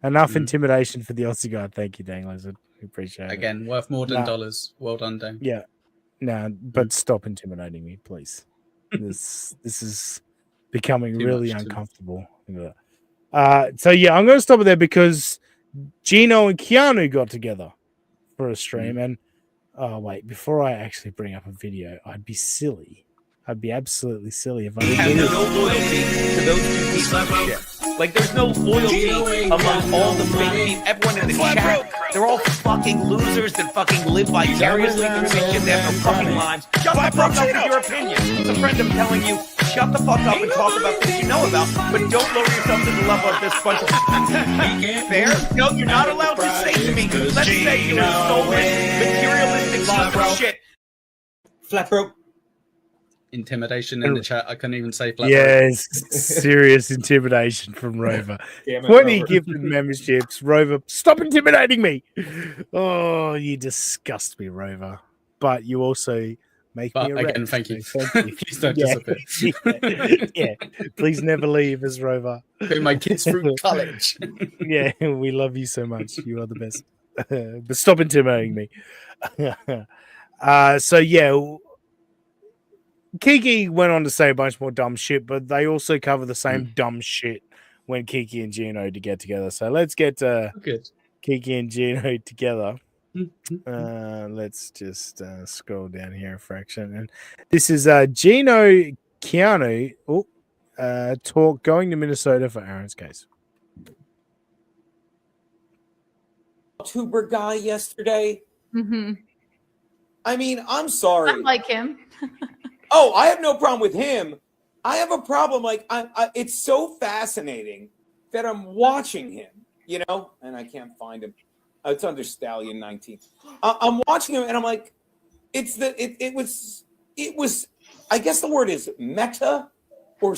Enough intimidation for the Aussie guy. Thank you, Dang lizard. We appreciate it. Again, worth more than dollars. Well done, Dame. Yeah. No, but stop intimidating me, please. This is becoming really uncomfortable. So yeah, I'm going to stop it there because Geno and Keanu got together for a stream, and oh wait, before I actually bring up a video, I'd be silly. I'd be absolutely silly if I didn't. There's no loyalty to those two pieces of shit. Like, there's no loyalty among all the fake people. Everyone in the chat, they're all fucking losers that fucking live vicariously through this shit. They have no fucking lives. Shut the fuck up with your opinion. It's a friend I'm telling you, shut the fuck up and talk about things you know about, but don't lower yourself to the level of this bunch of fair? No, you're not allowed to say to me, let's say you were stolen materialistic piece of shit. Flat rope. Intimidation in the chat. I couldn't even say flat. Yes, serious intimidation from Rover. 20 gifted memberships. Rover, stop intimidating me. Oh, you disgust me, Rover. But you also make me a again, rep. thank you. Thank you. Please don't disappear. Yeah, please never leave us, Rover. Put my kids through college. Yeah, we love you so much. You are the best. But stop intimidating me. So yeah, Kiki went on to say a bunch more dumb shit, but they also cover the same dumb shit when Kiki and Geno to get together. So let's get Kiki and Geno together. Let's just scroll down here a fraction. And this is Geno Keanu talk going to Minnesota for Aaron's case. YouTuber guy yesterday. Mm-hmm. I mean, I'm sorry. I like him. Oh, I have no problem with him. I have a problem. Like, it's so fascinating that I'm watching him, you know, and I can't find him. It's under Stallion 19. I'm watching him, and I'm like, it was. I guess the word is meta, or.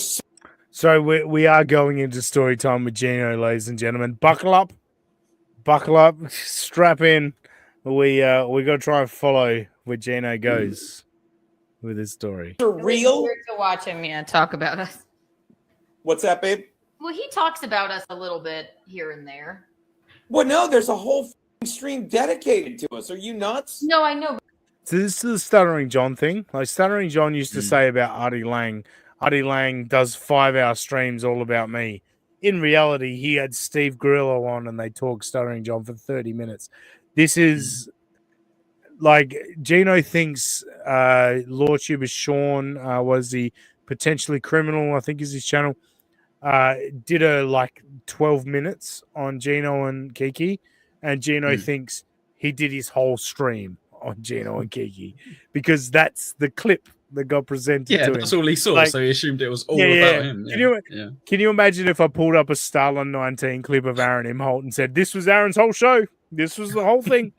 So we are going into story time with Geno, ladies and gentlemen. Buckle up, strap in. We got to try and follow where Geno goes with his story. Real to watch him, talk about us. What's that, babe? Well, he talks about us a little bit here and there. Well, no, there's a whole stream dedicated to us. Are you nuts? No, I know. So this is the Stuttering John thing. Like Stuttering John used to say about Artie Lang. Artie Lang does 5-hour streams all about me. In reality, he had Steve Grillo on and they talked Stuttering John for 30 minutes. This is like Geno thinks LawTuber Sean was the potentially criminal, I think is his channel. Did a 12 minutes on Geno and Kiki, and Geno thinks he did his whole stream on Geno and Kiki because that's the clip that got presented to him. That's all he saw, so he assumed it was all about him. Can you imagine if I pulled up a Stalin 19 clip of Aaron Imholt and said, this was Aaron's whole show? This was the whole thing.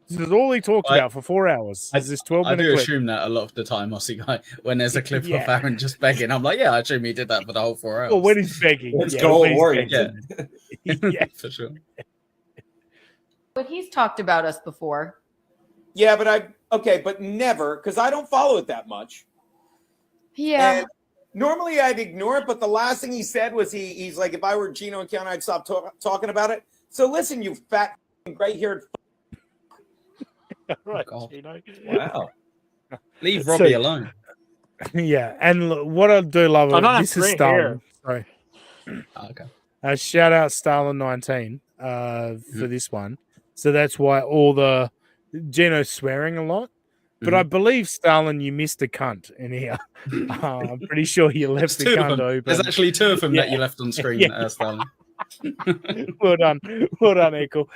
This is all he talked about for 4 hours. I do assume that a lot of the time, Aussie guy, when there's a clip of Aaron just begging, I'm like, I assume he did that for the whole 4 hours. Well, when he's begging. Let's go Warrior. Yeah, for sure. But he's talked about us before. Yeah, but never, because I don't follow it that much. Yeah. And normally I'd ignore it, but the last thing he said was he's like, if I were Geno and Keanu, I'd stop talking about it. So listen, you fat gray-haired. Right, wow. Leave Robbie alone. Yeah, and what I do love this is Stalin. Sorry. Okay. Shout out Stalin 19 for this one. So that's why all the Geno's swearing a lot. But I believe, Stalin, you missed a cunt in here. I'm pretty sure you left the cunt open. There's actually 2 of them that you left on screen, Stalin. Well done, Echo.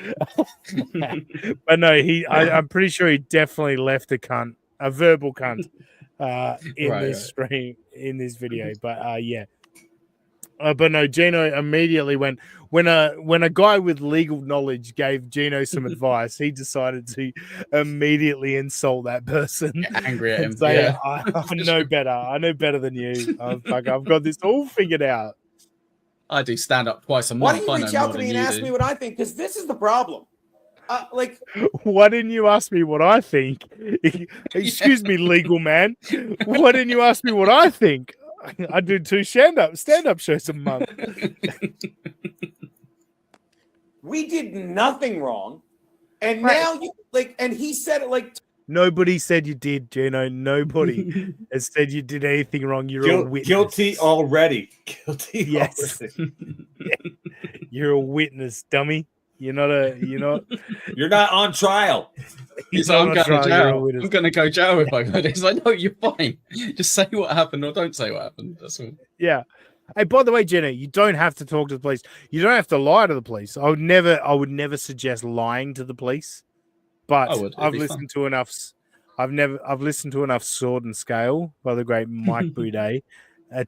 But no, I'm pretty sure he definitely left a cunt, a verbal cunt, in this stream, in this video. But but no, Geno immediately went when a guy with legal knowledge gave Geno some advice, he decided to immediately insult that person. Get angry at him. Say, I know better. I know better than you. I've got this all figured out. I do stand up twice a month. Why don't you reach out to me and ask me what I think? Because this is the problem. Why didn't you ask me what I think? Excuse me, legal man. Why didn't you ask me what I think? I do 2 stand-up shows a month. We did nothing wrong. And now you and he said it like nobody said you did, Geno. Nobody has said you did anything wrong. You're a witness. Guilty already. Guilty. Yes. Already. You're a witness, dummy. You're not. You're not on trial. He's like, I'm going to go jail if I go. He's like, no, you're fine. Just say what happened or don't say what happened. That's all. Yeah. Hey, by the way, Jenna, you don't have to talk to the police. You don't have to lie to the police. I would never suggest lying to the police. But I've listened to enough. I've listened to enough Sword and Scale by the great Mike Boudet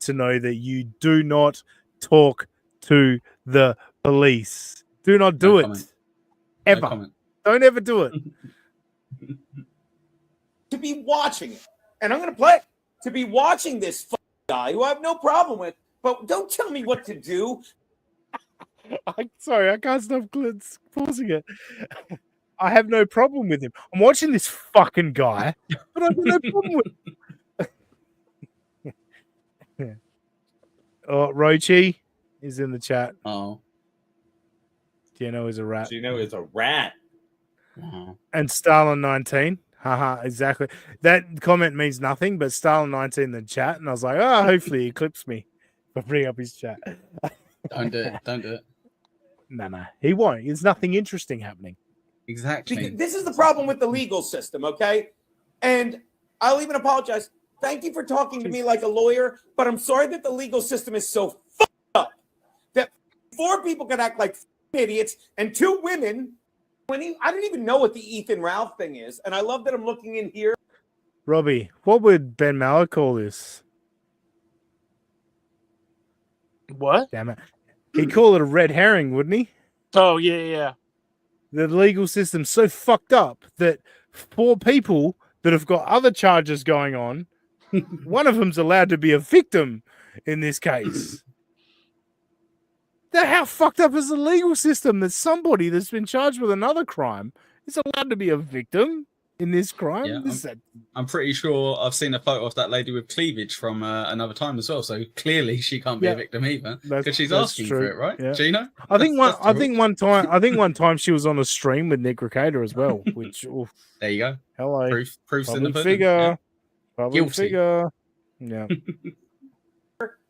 to know that you do not talk to the police. Do not do it ever. Don't ever do it. To be watching it, and I'm going to play it, to be watching this guy who I have no problem with, but don't tell me what to do. I'm sorry, I can't stop pausing it. I have no problem with him. I'm watching this fucking guy, but I have no problem with him. Oh, Rochi is in the chat. Oh. Geno is a rat. Geno is a rat. And Stalin 19. Haha, exactly. That comment means nothing, but Stalin 19 in the chat, and I was like, oh, hopefully he clips me for bringing up his chat. Don't do it. Don't do it. No, he won't. There's nothing interesting happening. Exactly. This is the problem with the legal system, okay? And I'll even apologize. Thank you for talking to me like a lawyer, but I'm sorry that the legal system is so fucked up that 4 people can act like idiots and 2 women. I don't even know what the Ethan Ralph thing is, and I love that I'm looking in here. Robbie, what would Ben Maller call this? What? Damn it. He'd call it a red herring, wouldn't he? Oh, yeah. The legal system's so fucked up that 4 people that have got other charges going on, one of them's allowed to be a victim in this case. How fucked up is the legal system that somebody that's been charged with another crime is allowed to be a victim in this crime? Yeah, I'm pretty sure I've seen a photo of that lady with cleavage from another time as well. So clearly she can't be a victim either because she's asking for it, right, yeah. Geno? I think one time she was on a stream with Nick Recader as well. Which there you go. Hello, proofs in the public figure. Yeah. Public figure. Yeah.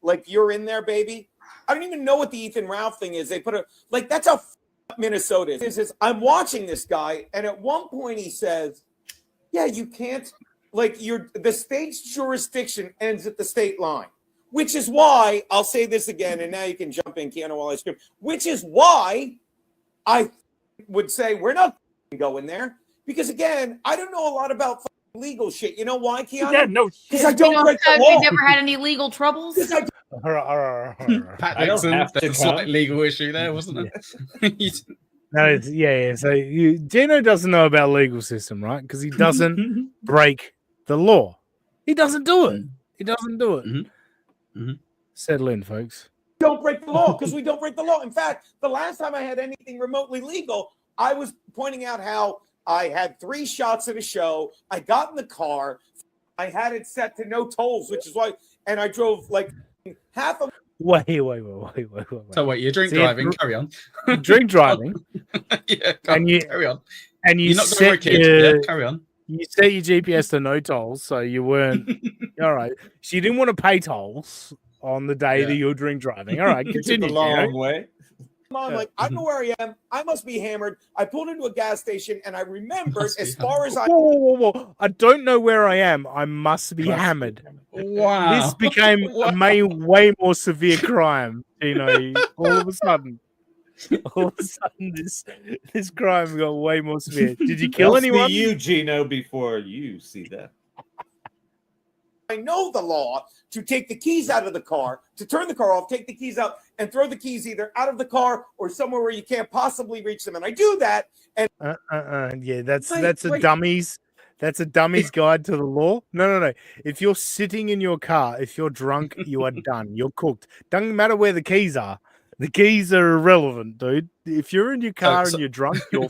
Like you're in there, baby. I don't even know what the Ethan Ralph thing is. They put that's how Minnesota is. It says, I'm watching this guy, and at one point he says, yeah, you can't, the state's jurisdiction ends at the state line, which is why, I'll say this again, and now you can jump in, Keanu, while I scream, which is why I would say we're not going there, because again, I don't know a lot about legal shit. You know why, Keanu? Yeah, no shit. Because I don't break the law. You've never had any legal troubles? Pat Nixon, there's a slight legal issue there, wasn't it? No, yeah. So Geno doesn't know about legal system, right? Because he doesn't break the law. He doesn't do it. He doesn't do it. Mm-hmm. Settle in, folks. Don't break the law because we don't break the law. In fact, the last time I had anything remotely legal, I was pointing out how I had 3 shots at a show. I got in the car. I had it set to no tolls, which is why, and I drove like half of. Wait. So wait, you're drink driving. Carry on. Drink driving. Yeah, carry on. And you you're not set carry on. You set your GPS to no tolls, so you weren't all right. So you didn't want to pay tolls on the day that you were drink driving. All right, continue. The long way. I'm like, I know where I am. I must be hammered. I pulled into a gas station and I remembered as far as I. Whoa. I don't know where I am. I must be hammered. Wow. This became a way more severe crime. All of a sudden, this crime got way more severe. Did you kill anyone? You, Geno, before you see that. I know the law to take the keys out of the car, to turn the car off, take the keys out, and throw the keys either out of the car or somewhere where you can't possibly reach them. And I do that. And yeah, that's a dummies. That's a dummy's guide to the law. No. If you're sitting in your car, if you're drunk, you are done. You're cooked. Doesn't matter where the keys are. The keys are irrelevant, dude. If you're in your car and you're drunk, you're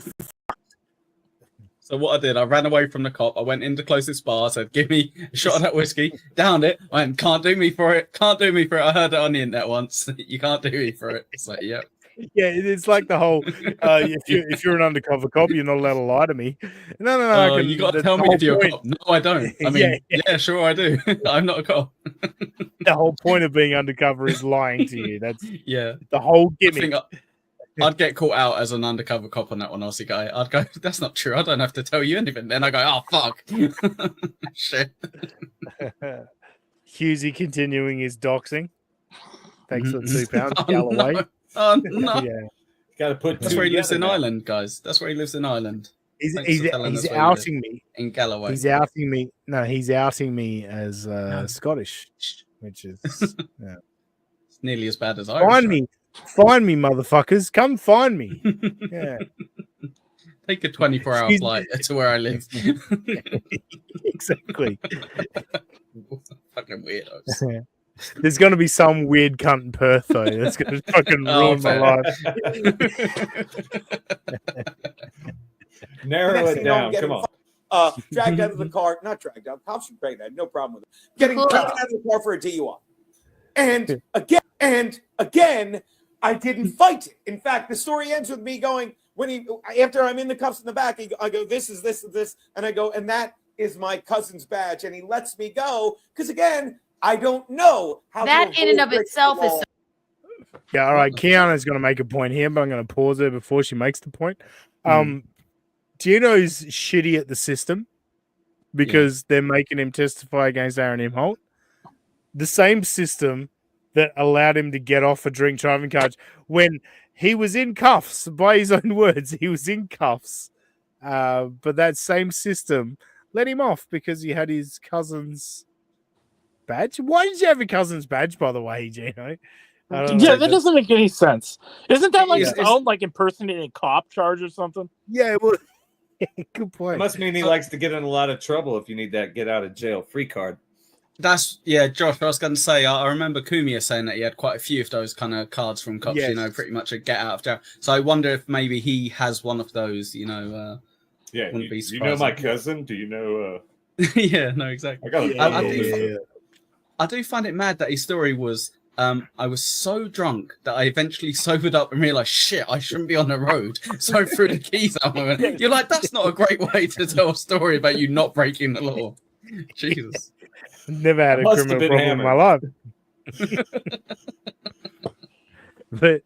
So what I did, I ran away from the cop. I went into the closest bar, said, give me a shot of that whiskey, downed it, went, can't do me for it. I heard it on the internet once. You can't do me for it. It's like, yep. Yeah, it's like the whole if you're an undercover cop, you're not allowed to lie to me. No. You got to tell me if you're a cop. No, I don't. I mean, yeah, sure, I do. I'm not a cop. The whole point of being undercover is lying to you. That's yeah, the whole gimmick. I'd get caught out as an undercover cop on that one, Aussie guy. I'd go, that's not true. I don't have to tell you anything. Then I go, oh, fuck. Shit. Husey continuing his doxing. Thanks for the £2, Galloway. No. Oh, no. Yeah. Got to put. That's where he lives in Ireland, guys. That's where he lives in Ireland. He's outing me in Galloway. He's outing me. No, he's outing me as Scottish, which is it's nearly as bad as Irish. Find me, motherfuckers! Come find me. Yeah, take a 24-hour flight to where I live. Exactly. Fucking weirdos. Yeah. There's going to be some weird cunt in Perth though. That's going to fucking ruin my life. Narrow it down. Come on. Dragged out of the car. Not dragged out. Cops should pay that. No problem with it. Getting taken out of the car for a DUI. And again, I didn't fight it. In fact, the story ends with me going, after I'm in the cuffs in the back, I go, this is this, and I go, and that is my cousin's badge. And he lets me go. Because again, I don't know how that in and of itself is. Yeah, all right. Keanu's going to make a point here, but I'm going to pause her before she makes the point. Geno's shitty at the system because they're making him testify against Aaron Imholt. The same system that allowed him to get off a drink driving charge when he was in cuffs, by his own words, he was in cuffs. But that same system let him off because he had his cousin's badge. Why did you have your cousin's badge, by the way, Geno? Yeah, that doesn't make any sense. Isn't that like like impersonating a cop charge or something? Yeah, well, good point. It must mean he likes to get in a lot of trouble if you need that get out of jail free card. Josh, I was going to say, I remember Kumia saying that he had quite a few of those kind of cards from cops, pretty much a get out of jail. So I wonder if maybe he has one of those, you know, my cousin? Do you know? Yeah, no, exactly. I do find it mad that his story was, I was so drunk that I eventually sobered up and realized, shit, I shouldn't be on the road. So I threw the keys out. You're like, that's not a great way to tell a story about you not breaking the law. Jesus. Never had a criminal problem in my life. But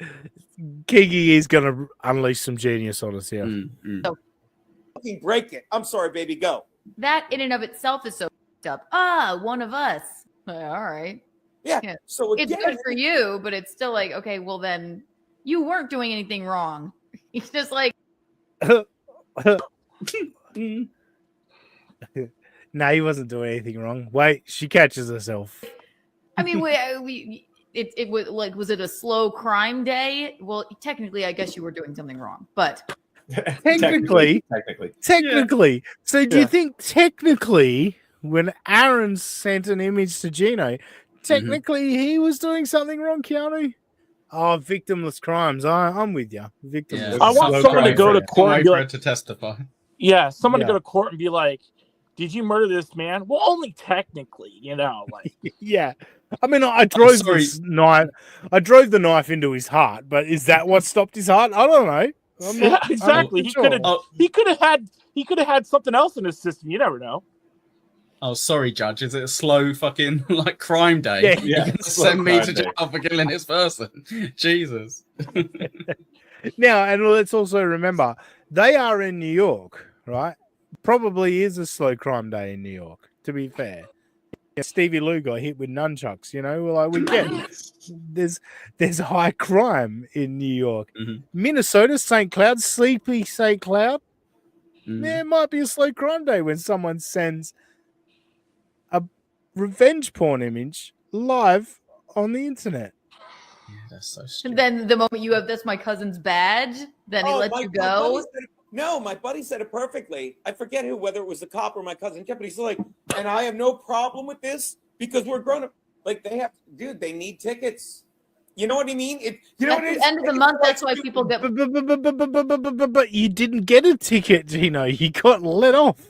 Kiki is going to unleash some genius on us here. So, fucking break it. I'm sorry, baby. Go. That in and of itself is so up. One of us. All right. Yeah. So again, it's good for you, but it's still like, okay, well then you weren't doing anything wrong. It's just like no, he wasn't doing anything wrong. Wait, she catches herself. I mean, it was like, was it a slow crime day? Well, technically, I guess you were doing something wrong, but technically. Yeah. So do you think technically when Aaron sent an image to Geno, technically he was doing something wrong, Keanu? Oh, victimless crimes. I'm with you. Victimless. I want someone to go to court and be like, to testify. Yeah, someone to go to court and be like, did you murder this man? Well, only technically, like. Yeah. I mean, I drove the knife into his heart, but is that what stopped his heart? I don't know. Exactly. He could have had something else in his system. You never know. Oh, sorry, Judge. Is it a slow fucking crime day? Yeah. Send me to jail for killing this person. Jesus. Now, and let's also remember they are in New York, right? Probably is a slow crime day in New York, to be fair. Stevie Lou got hit with nunchucks, we get there's high crime in New York. Minnesota, St. Cloud, sleepy St. Cloud. There might be a slow crime day when someone sends a revenge porn image live on the internet. Yeah, that's so stupid. And then the moment you have that's my cousin's badge, then he lets you go. No, my buddy said it perfectly. I forget whether it was the cop or my cousin, but he's like, and I have no problem with this because we're grown up. Like they need tickets. You know what I mean? At the end of the month, that's why people get. But you didn't get a ticket, Geno. You got let off.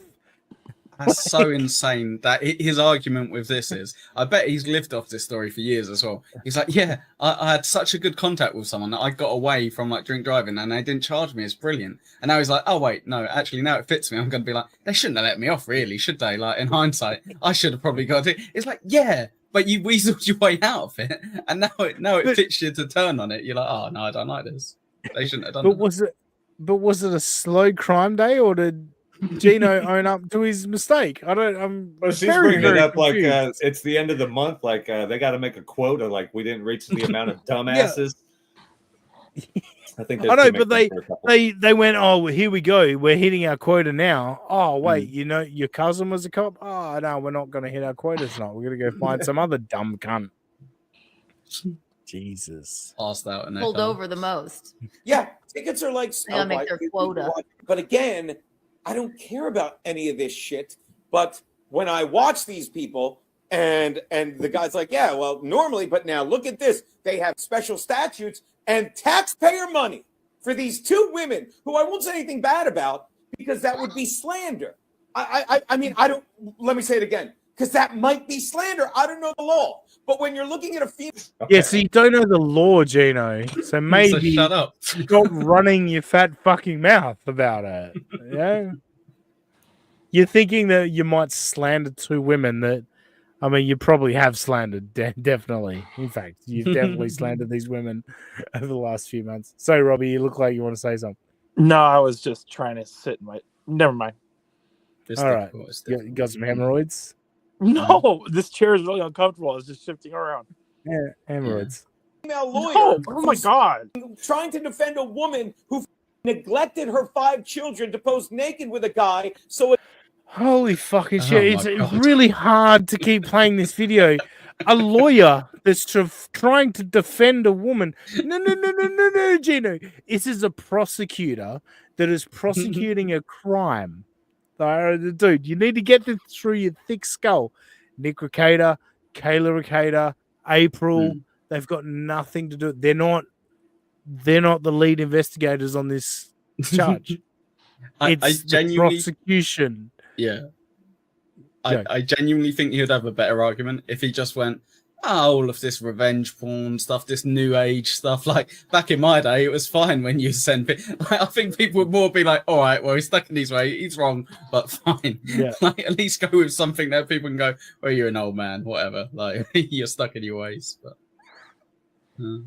That's so insane that his argument with this is, I bet he's lived off this story for years as well. He's like, yeah, I had such a good contact with someone that I got away from like drink driving and they didn't charge me. It's brilliant. And now he's like, oh wait, no, actually now it fits me. I'm going to be like, they shouldn't have let me off really, should they? Like in hindsight, I should have probably got it. It's like, yeah, but you weaseled your way out of it. And now it fits you to turn on it. You're like, oh no, I don't like this. They shouldn't have done it. But was it a slow crime day, or did Geno own up to his mistake? Well, she's bringing it up like it's the end of the month. Like they got to make a quota. Like we didn't reach the amount of dumbasses. I think. I know, but they went. Oh, well, here we go. We're hitting our quota now. Oh wait, your cousin was a cop. Oh no, we're not going to hit our quota tonight. We're going to go find some other dumb cunt. Jesus. Passed out and pulled over the most. Yeah, tickets are like they make their quota. But again, I don't care about any of this shit. But when I watch these people and the guy's like, yeah, well, normally, but now look at this. They have special statutes and taxpayer money for these two women who I won't say anything bad about because that would be slander. I mean, I don't, let me say it again, because that might be slander. I don't know the law. But when you're looking at a female... Yeah, so you don't know the law, Geno. So maybe shut up. Stop running your fat fucking mouth about it. Yeah. You're thinking that you might slander two women that, I mean, you probably have slandered, definitely. In fact, you've definitely slandered these women over the last few months. So, Robbie, you look like you want to say something. No, I was just trying to sit in my... Never mind. All right. You got some hemorrhoids? No, this chair is really uncomfortable. I was just shifting around. Yeah, hemorrhoids. Female lawyer. No, oh my God. Trying to defend a woman who neglected her 5 children to pose naked with a guy. So holy fucking shit. It's really hard to keep playing this video. A lawyer that's trying to defend a woman. No, Geno. This is a prosecutor that is prosecuting a crime. Dude, you need to get this through your thick skull. Nick Recader, Kayla Recader, April, they've got nothing to do. They're not the lead investigators on this charge. It's I genuinely, the prosecution. Yeah. I genuinely think he would have a better argument if he just went, all of this revenge porn stuff, this new age stuff. Like back in my day, it was fine when you send it. Like, I think people would more be like, all right, well, he's stuck in his way. He's wrong, but fine. Yeah. Like at least go with something that people can go, well, you're an old man, whatever. Like you're stuck in your ways. But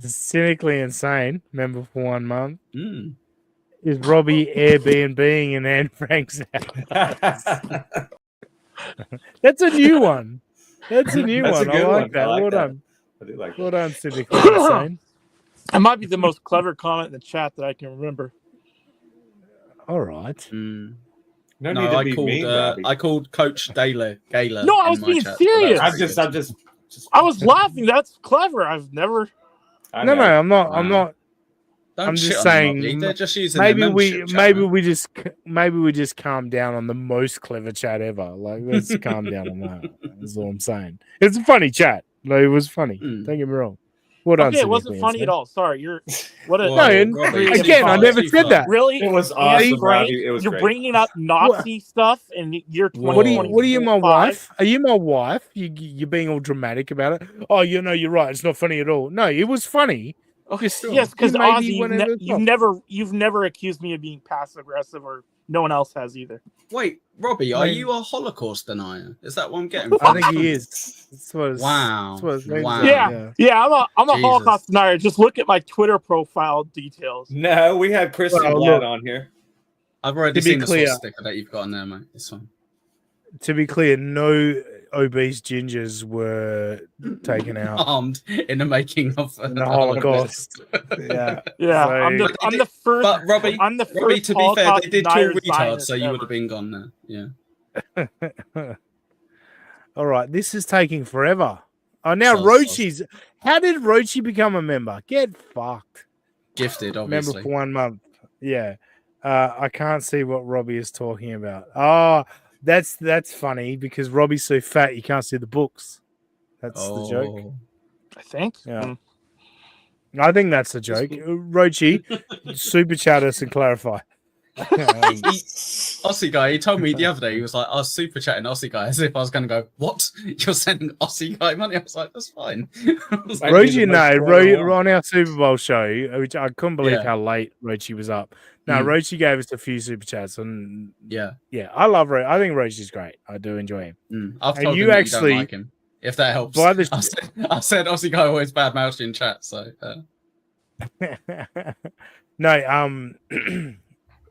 cynically insane. Member for 1 month. Is Robbie Airbnb in Anne Frank's house? That's a new one. That's a new one. I like that. Well done. I do like well done, cynically insane. It might be the most clever comment in the chat that I can remember. All right. No need to be mean, I called Coach Gala. No, I was being serious. I was laughing. That's clever. I've never. No, I'm not. I'm just saying. They're just using maybe we just calm down on the most clever chat ever. Like let's calm down on that. That's all I'm saying. It's a funny chat. Like, it was funny. Don't get me wrong. What okay, it wasn't funny at all. Sorry, you're. What a again, I never said that. Really, it was awesome. Robbie. It was you're great. bringing up Nazi stuff, and you're 20. What are you, my wife? Are you my wife? You're being all dramatic about it. Oh, you're right. It's not funny at all. No, it was funny. Okay, yes, because Ozzy, you've never accused me of being passive aggressive, or no one else has either. Wait, Robbie, are you a Holocaust denier? Is that what I'm getting? I think he is. Wow. Yeah, I'm a Holocaust denier. Just look at my Twitter profile details. No, we had Chris on here. I've already seen the sticker that you've got on there, mate. It's fine. To be clear, no obese gingers were taken out, armed in the making of the Holocaust. yeah. I'm the first. But Robbie, I'm the first. Robbie, to be fair, they did kill retards, Zionist so you ever. would have been gone there. Yeah. All right, this is taking forever. Oh, now Rochi's. How did Rochi become a member? Get fucked. Gifted, obviously. Member for 1 month. Yeah. I can't see what Robbie is talking about. Oh. That's funny because Robbie's so fat you can't see the books. That's the joke. I think. Yeah. I think that's the joke. Rochi, super chat us and clarify. Aussie guy, he told me the other day, he was like, I was super chatting Aussie guy as if I was going to go, what? You're sending Aussie guy money? I was like, that's fine. Rogie, on our Super Bowl show, which I couldn't believe how late Rogie was up. No, Rogie gave us a few super chats, and yeah, I love Rogie. I think Rogie's great. I do enjoy him. I've told him that you don't like him, if that helps. I said Aussie guy always bad mouths in chat, so. No,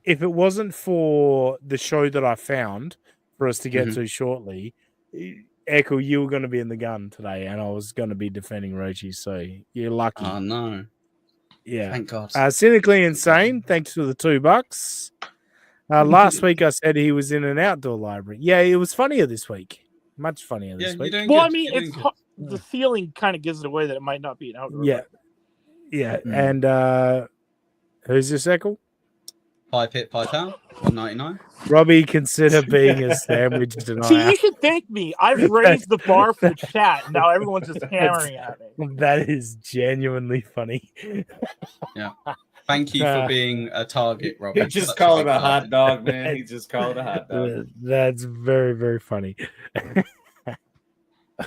if it wasn't for the show that I found for us to get to shortly, Echo, you were going to be in the gun today, and I was going to be defending Rogie, so you're lucky. Oh, no. Yeah. Thank God. Cynically Insane, thanks for the $2. Last week I said he was in an outdoor library. Yeah, it was funnier this week. Much funnier this week. Well, I mean, it's the feeling kind of gives it away that it might not be an outdoor library. Yeah, and who's this, Echo? Pie Pit, Pie Town, $1.99. Robbie, consider being a sandwich denier. See, you should thank me. I've raised the bar for the chat. Now everyone's just hammering at me. That is genuinely funny. Yeah. Thank you for being a target, Robbie. He just call it a hot dog, man. He just called it a hot dog. That's very, very funny.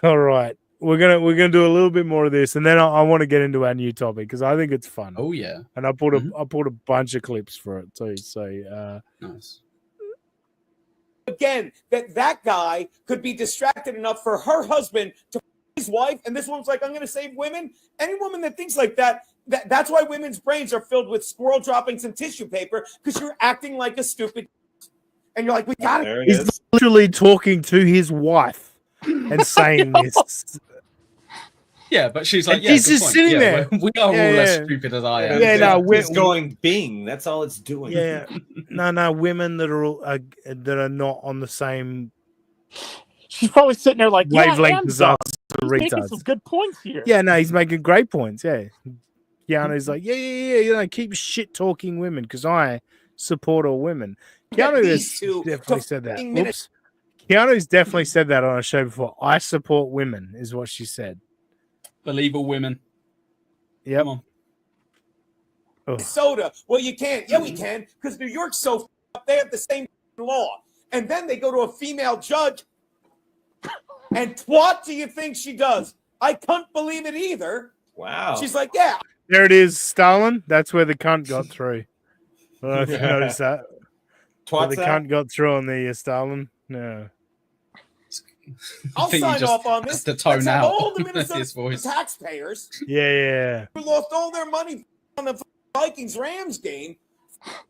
All right. We're gonna do a little bit more of this, and then I want to get into our new topic because I think it's fun. Oh yeah, and I pulled a bunch of clips for it too. So nice. Again, that guy could be distracted enough for her husband to his wife, and this woman's like, "I'm going to save women." Any woman that thinks like that's why women's brains are filled with squirrel droppings and tissue paper because you're acting like a stupid, and you're like, "We got it." He's literally talking to his wife and saying this. Yeah, but she's like, he's just sitting there. We are all as stupid as I am. Yeah, no, we're going Bing. That's all it's doing. Yeah, no, women that are all, that are not on the same. She's probably sitting there like wavelength as us. He's making some good points here. Yeah, no, he's making great points. Yeah, Keanu's like, yeah, keep shit talking women because I support all women. Keanu has definitely said that. Oops. Keanu's definitely said that on a show before. I support women, is what she said. Believe all women. Yep. Come on. Soda. Well, you can't. Yeah, we can because New York's so up. They have the same law, and then they go to a female judge. And what do you think she does? I can't believe it either. Wow. She's like, yeah. There it is, Stalin. That's where the cunt got through. I don't know if you noticed that. Where the cunt got through on the Stalin. No. I'll sign off on this. The tone out. All the Minnesota taxpayers. Yeah. Who lost all their money on the Vikings-Rams game.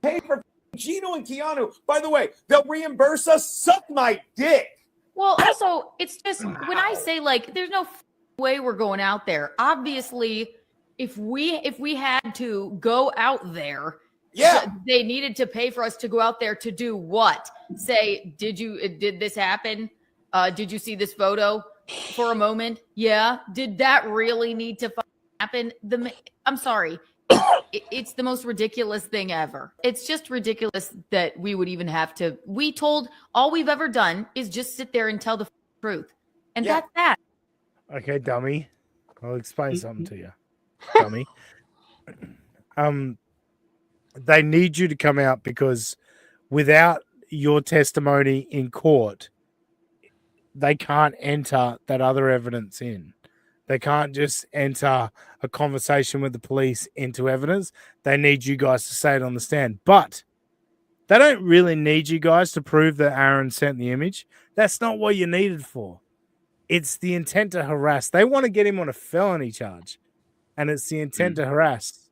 Pay for Geno and Keanu. By the way, they'll reimburse us. Suck my dick. Well, also, it's just when I say like, there's no way we're going out there. Obviously, if we had to go out there, they needed to pay for us to go out there to do what? Say, did this happen? Did you see this photo for a moment? Yeah. Did that really need to happen? I'm sorry. It's the most ridiculous thing ever. It's just ridiculous that we would even have to. All we've ever done is just sit there and tell the truth. And that's that. Okay, dummy. I'll explain something to you, dummy. They need you to come out because without your testimony in court, they can't enter that other evidence in. They can't just enter a conversation with the police into evidence. They need you guys to say it on the stand. But they don't really need you guys to prove that Aaron sent the image. That's not what you're needed for. It's the intent to harass. They want to get him on a felony charge, and it's the intent to harass.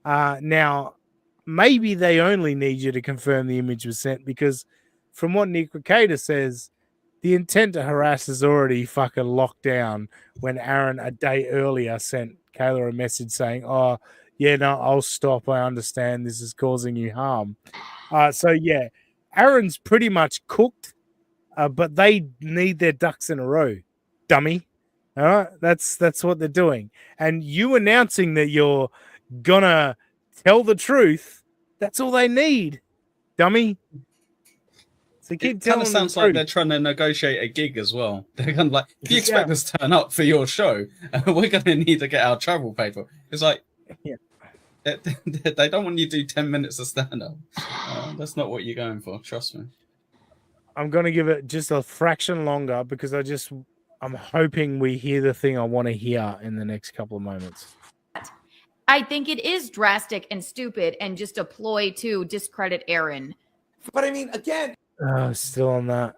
Now, maybe they only need you to confirm the image was sent because from what Nick Ricada says, the intent to harass is already fucking locked down when Aaron a day earlier sent Kayla a message saying, "Oh, yeah, no, I'll stop. I understand this is causing you harm." So, yeah, Aaron's pretty much cooked, but they need their ducks in a row, dummy. All right? That's what they're doing. And you announcing that you're going to tell the truth, that's all they need, dummy. So keep it kind of sounds like they're trying to negotiate a gig as well. They're kind of like, if you expect us to turn up for your show, we're going to need to get our travel paper. It's like, They don't want you to do 10 minutes of stand-up. That's not what you're going for. Trust me. I'm going to give it just a fraction longer because I'm hoping we hear the thing I want to hear in the next couple of moments. I think it is drastic and stupid and just a ploy to discredit Aaron. But I mean, again, Still on that.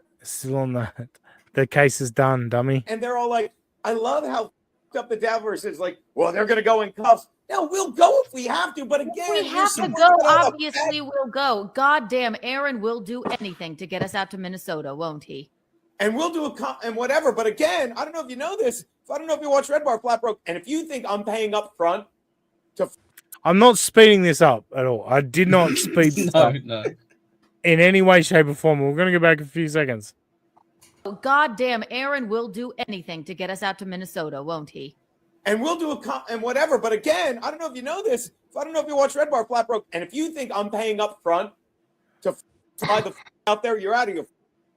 The case is done, dummy. and they're all like, I love how up the Davers is like, well, they're going to go in cuffs. No, we'll go if we have to. But again, We have to go. Obviously, we'll go. God damn, Aaron will do anything to get us out to Minnesota, won't he? And we'll do and whatever. But again, I don't know if you know this. I don't know if you watch Red Bar Flat Broke. And if you think I'm paying up front to... I'm not speeding this up at all. I did not speed this up in any way, shape, or form. We're going to go back a few seconds. God damn, Aaron will do anything to get us out to Minnesota, won't he? And we'll do and whatever. But again, I don't know if you know this. I don't know if you watch Red Bar Flat Broke. And if you think I'm paying up front to fly the out there, you're out of your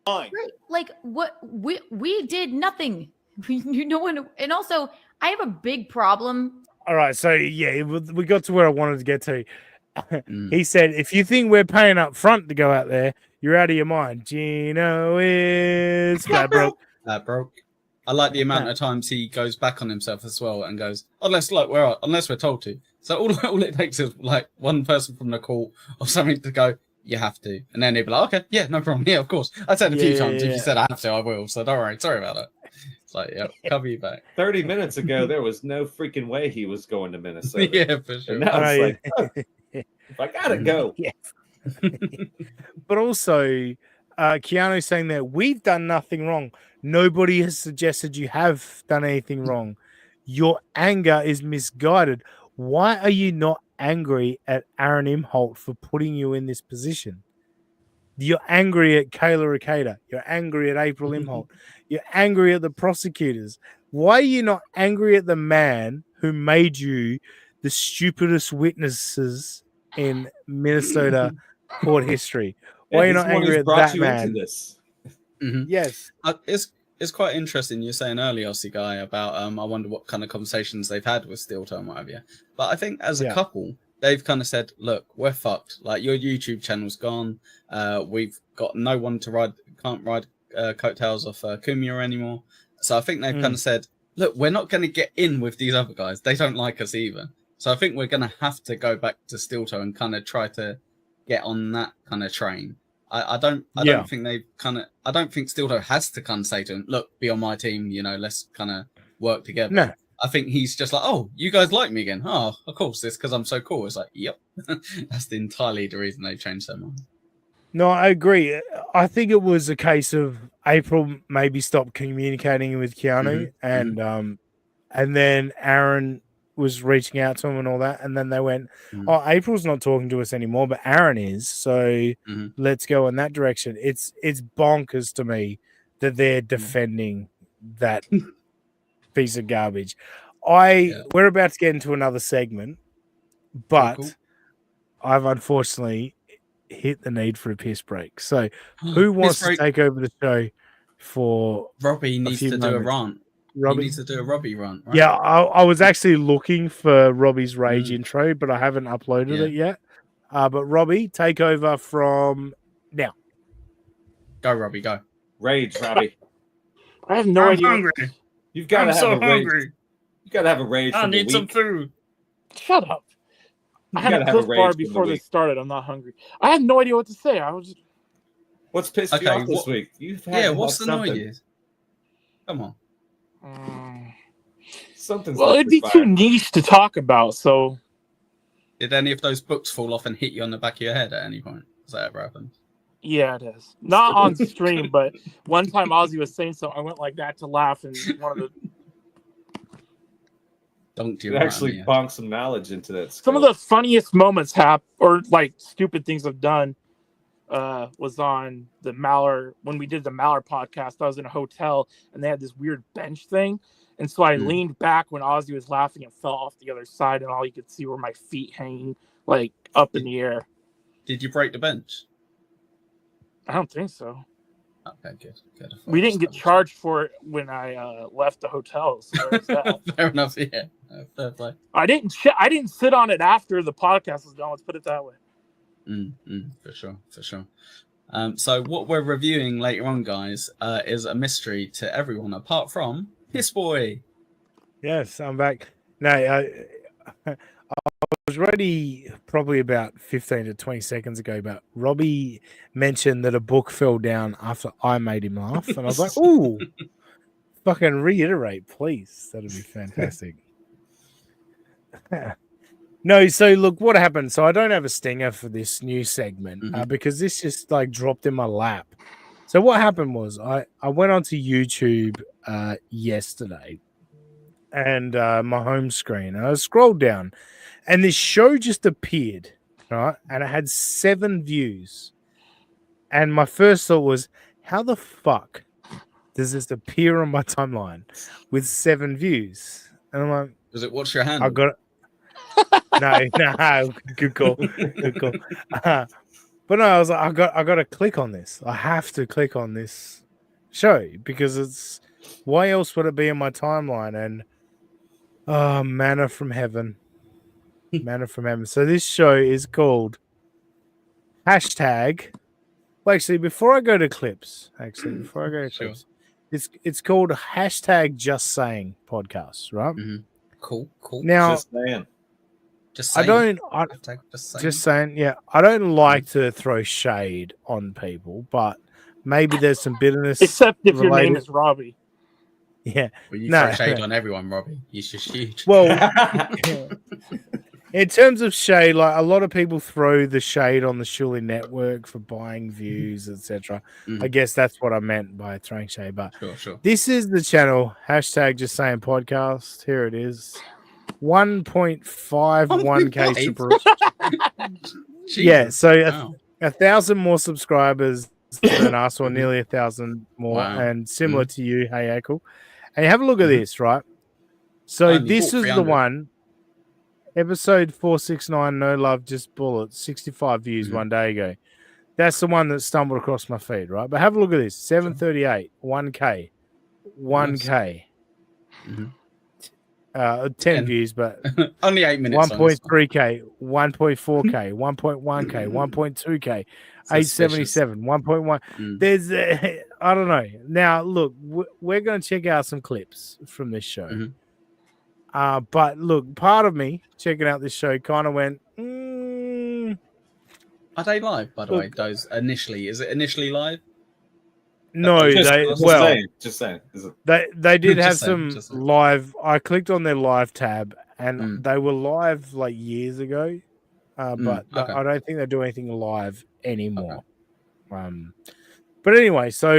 mind. Right. Like what we did nothing. And also I have a big problem. All right, so yeah, we got to where I wanted to get to. He said, if you think we're paying up front to go out there, you're out of your mind. Geno is flat broke. I like the amount of times he goes back on himself as well and goes, unless we're told to. So all it takes is like one person from the call or something to go, you have to. And then he'll be like, okay, yeah, no problem. Yeah, of course. I said a few times, if you said I have to, I will. So don't worry. Sorry about that. It's like, yeah, cover you back. 30 minutes ago, there was no freaking way he was going to Minnesota. Yeah, for sure. And now it's like, oh, if I gotta go. Yeah. But also, Keanu saying that we've done nothing wrong. Nobody has suggested you have done anything wrong. Your anger is misguided. Why are you not angry at Aaron Imholt for putting you in this position? You're angry at Kayla Ricada. You're angry at April Imholt. You're angry at the prosecutors. Why are you not angry at the man who made you the stupidest witnesses in Minnesota court history? Why are you not angry at that man? Yes. It's quite interesting. You're saying earlier, Aussie guy, about I wonder what kind of conversations they've had with Steel Toe and what have you. But I think as a couple, they've kind of said, look, we're fucked. Like, your YouTube channel's gone. We've got no one to can't ride coattails off Kumia anymore. So I think they've kind of said, look, we're not going to get in with these other guys. They don't like us either. So I think we're going to have to go back to Steel Toe and kind of try to get on that kind of train. I don't think Steel Toe has to kind of say to him, look, be on my team, let's kind of work together. No. I think he's just like, oh, you guys like me again? Oh, of course, it's because I'm so cool. It's like, yep. That's entirely the reason they've changed their mind. No, I agree. I think it was a case of April maybe stopped communicating with Keanu, and then Aaron was reaching out to him and all that, and then they went, oh, April's not talking to us anymore, but Aaron is, so let's go in that direction. It's bonkers to me that they're defending that piece of garbage. We're about to get into another segment, but I've unfortunately hit the need for a piss break. So who wants to take over the show for Robbie needs to do a rant. Robbie needs to do a Robbie rant, right? Yeah, I was actually looking for Robbie's rage intro, but I haven't uploaded it yet. But Robbie, take over from now. Go, Robbie, go. Rage, Robbie. I have no idea. Hungry. You've got to have so a rage. hungry. You got to have a rage. I need some food. Shut up. I had a Cliff Bar before this started. I'm not hungry. I had no idea what to say. I was just... What's pissed you off this week? You've had what's the noise? Come on. Something's well, it'd be too niche to talk about. So, did any of those books fall off and hit you on the back of your head at any point? Has that ever happened? Yeah, it is. Not on stream, but one time Ozzy was saying something, I went like that to laugh, and one of the you actually bonk some knowledge into that. Some of the funniest moments or like stupid things I've done was on the Maller, when we did the Maller podcast. I was in a hotel and they had this weird bench thing, and so I leaned back when Ozzy was laughing and fell off the other side, and all you could see were my feet hanging like up in the air. Did you break the bench? I don't think so. Okay, good. We didn't get charged for it when I left the hotel. So Fair enough, yeah. Fair play. I didn't sit on it after the podcast was done. Let's put it that way. For sure. So what we're reviewing later on, guys, is a mystery to everyone apart from Piss Boy. Yes, I'm back. No, I was ready probably about 15 to 20 seconds ago, but Robbie mentioned that a book fell down after I made him laugh, and I was like, "Ooh, fucking reiterate, please. That'd be fantastic." No, so look what happened. So I don't have a stinger for this new segment because this just like dropped in my lap. So what happened was I went onto YouTube yesterday and my home screen, and I scrolled down and this show just appeared, right? And it had 7 views. And my first thought was, how the fuck does this appear on my timeline with 7 views? And I'm like, does it watch your hand? I got it. No, good call. But no, I was like, I got to click on this. I have to click on this show because it's why else would it be in my timeline? And manna from heaven. So this show is called hashtag. Well, actually, before I go to clips, it's called hashtag Just Saying podcast, right? Cool. Now, Just saying. Just saying. Yeah, I don't like to throw shade on people, but maybe there's some bitterness. Except if your name is Robbie. Yeah. Well, you throw shade on everyone, Robbie. He's just huge. Well, in terms of shade, like a lot of people throw the shade on the Shuli Network for buying views, etc. I guess that's what I meant by throwing shade. But sure. This is the channel, hashtag Just Saying podcast. Here it is. 1.51k subscribers. Yeah, so 1,000 more subscribers than us, or nearly 1,000 more, and similar to you, Hey Echo. And have a look at this, right? So this is the one, episode 469, No Love, Just Bullets, 65 views 1 day ago. That's the one that stumbled across my feed, right? But have a look at this, 738, 1k, 1k. 10 views, but only 8 minutes. 1.3k, 1.4k, 1.1k, 1.2k, 877, 1.1. There's, I don't know. Now, look, we're going to check out some clips from this show. But look, part of me checking out this show kind of went, Are they live, by the way? Those initially, is it initially live? No, just saying. They did have some live. I clicked on their live tab, and they were live like years ago, but I don't think they do anything live anymore. But anyway, so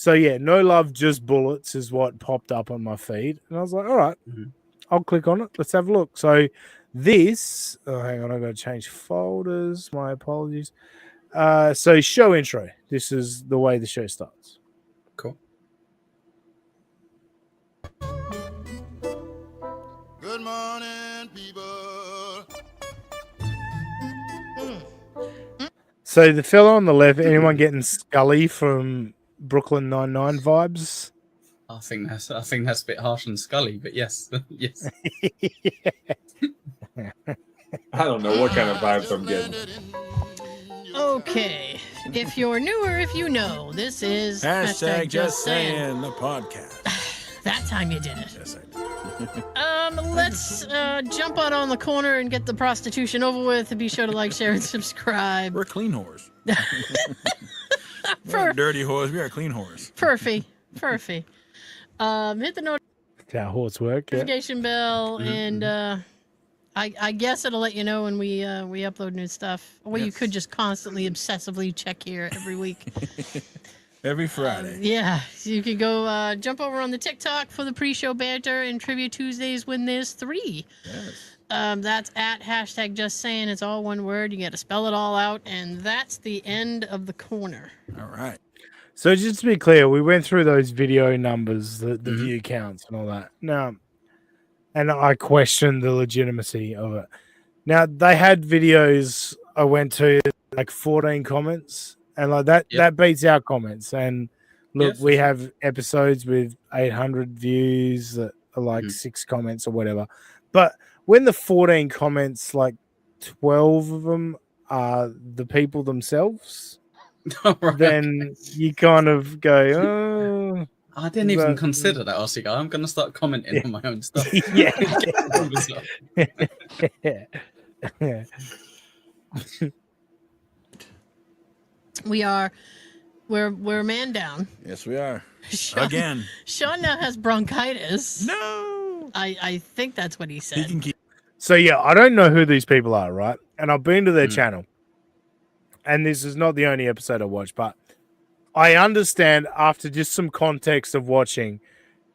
yeah, No Love, Just Bullets is what popped up on my feed, and I was like, all right, I'll click on it. Let's have a look. So this, hang on, I got to change folders. My apologies. So show intro. This is the way the show starts. Cool. Good morning, people. So the fellow on the left, anyone getting Scully from Brooklyn Nine-Nine vibes? I think that's a bit harsh on Scully, but yes, yes. I don't know what kind of vibes I'm getting. Okay, if you're new or if you know, this is hashtag Just Saying, the podcast. That time you did it. Yes, I did. Let's jump out on the corner and get the prostitution over with. Be sure to like, share, and subscribe. We're clean whores. We're dirty whores. We are clean whores. Perfect. Hit the That's how whores work. notification bell, and I guess it'll let you know when we upload new stuff. Or you could just constantly, obsessively check here every week. Every Friday. Yeah, so you can go jump over on the TikTok for the pre-show banter and Trivia Tuesdays when there's 3. Yes. That's at hashtag Just Saying. It's all one word. You got to spell it all out, and that's the end of the corner. All right. So just to be clear, we went through those video numbers, the view counts and all that. Now, and I questioned the legitimacy of it. Now, they had videos I went to, like 14 comments, and like that beats our comments. And look, we have episodes with 800 views that are like 6 comments or whatever. But when the 14 comments, like 12 of them are the people themselves, Right, then you kind of go, oh. I didn't even consider that, Aussie guy. I'm going to start commenting on my own stuff. Yeah. We're a man down. Yes, we are. Sean, Again. Sean now has bronchitis. No. I think that's what he said. So yeah, I don't know who these people are, right? And I've been to their channel, and this is not the only episode I watched, but I understand after just some context of watching.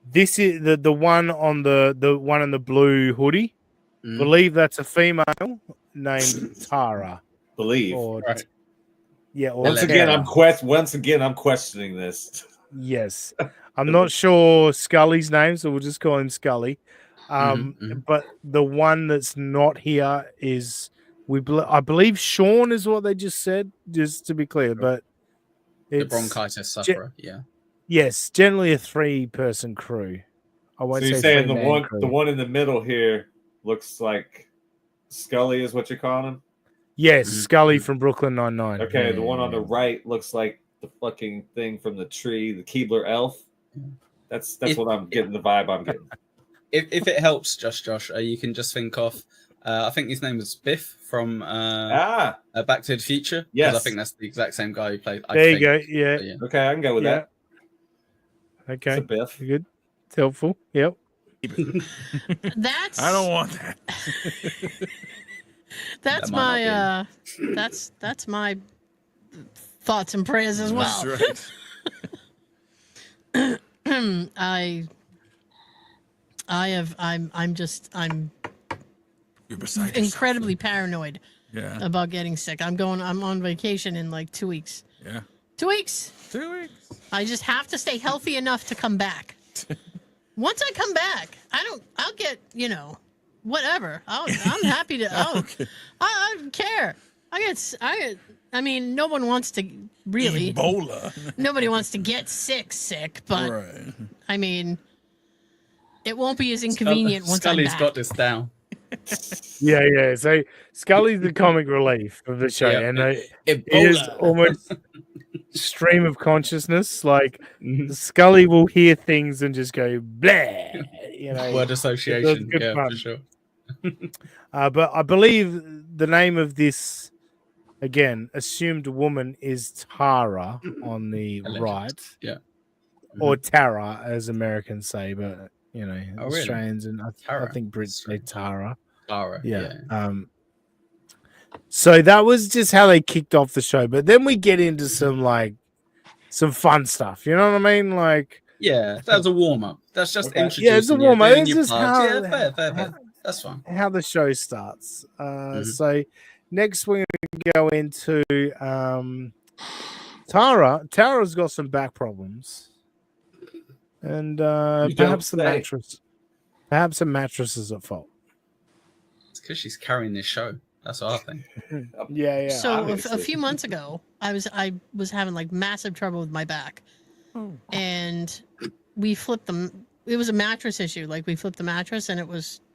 This is the one on the one in the blue hoodie. Believe that's a female named Tara. Believe. Or, right. Yeah. Or Once again, I'm questioning this. Yes, I'm not sure Scully's name, so we'll just call him Scully. But the one that's not here is I believe Sean is what they just said. Just to be clear, but the it's bronchitis sufferer. Yeah. Yes, generally a 3-person crew. I won't So you're say saying the one in the middle here looks like Scully is what you're calling him? Yes, Scully from Brooklyn Nine-Nine. Okay, the one on the right looks like the fucking thing from the tree, the Keebler elf. That's what I'm getting, the vibe I'm getting. If it helps, Josh, you can just think of, I think his name was Biff from Back to the Future. Yes. I think that's the exact same guy who played. There you go. Yeah. Okay, I can go with that. Okay. It's a Biff. Good. It's helpful. Yep. That's. I don't want that. That's my thoughts and prayers as well. That's right. I'm You're beside incredibly paranoid Yeah. about getting sick. I'm on vacation in like 2 weeks. Yeah. 2 weeks. 2 weeks. I just have to stay healthy enough to come back. Once I come back, I'll get, whatever. I'm happy to. I don't care. I mean, no one wants to really. Ebola. Nobody wants to get sick, but Right. I mean, it won't be as inconvenient once Scully's I'm back. got this down. Yeah. So Scully's the comic relief of the show, and it is almost stream of consciousness. Like Scully will hear things and just go blah. Word association. Good Yeah, fun. for sure. But I believe the name of this, again, assumed woman is Tara on the right. Yeah. Or Tara, as Americans say, but Really? Australians and I Tara. think Brits say Tara. Tara. Yeah. So that was just how they kicked off the show. But then we get into some fun stuff. You know what I mean? Like, yeah, that was a warm up. That's just introducing. Yeah, it's a warm up. It's just how. how, Fair. That's fine. How the show starts. So next we're going to go into Tara. Tara's got some back problems, and perhaps the mattress. Perhaps the mattress is at fault. It's because she's carrying this show. That's what I think. Yeah. So a few months ago, I was having like massive trouble with my back, and we flipped them. It was a mattress issue. Like we flipped the mattress, and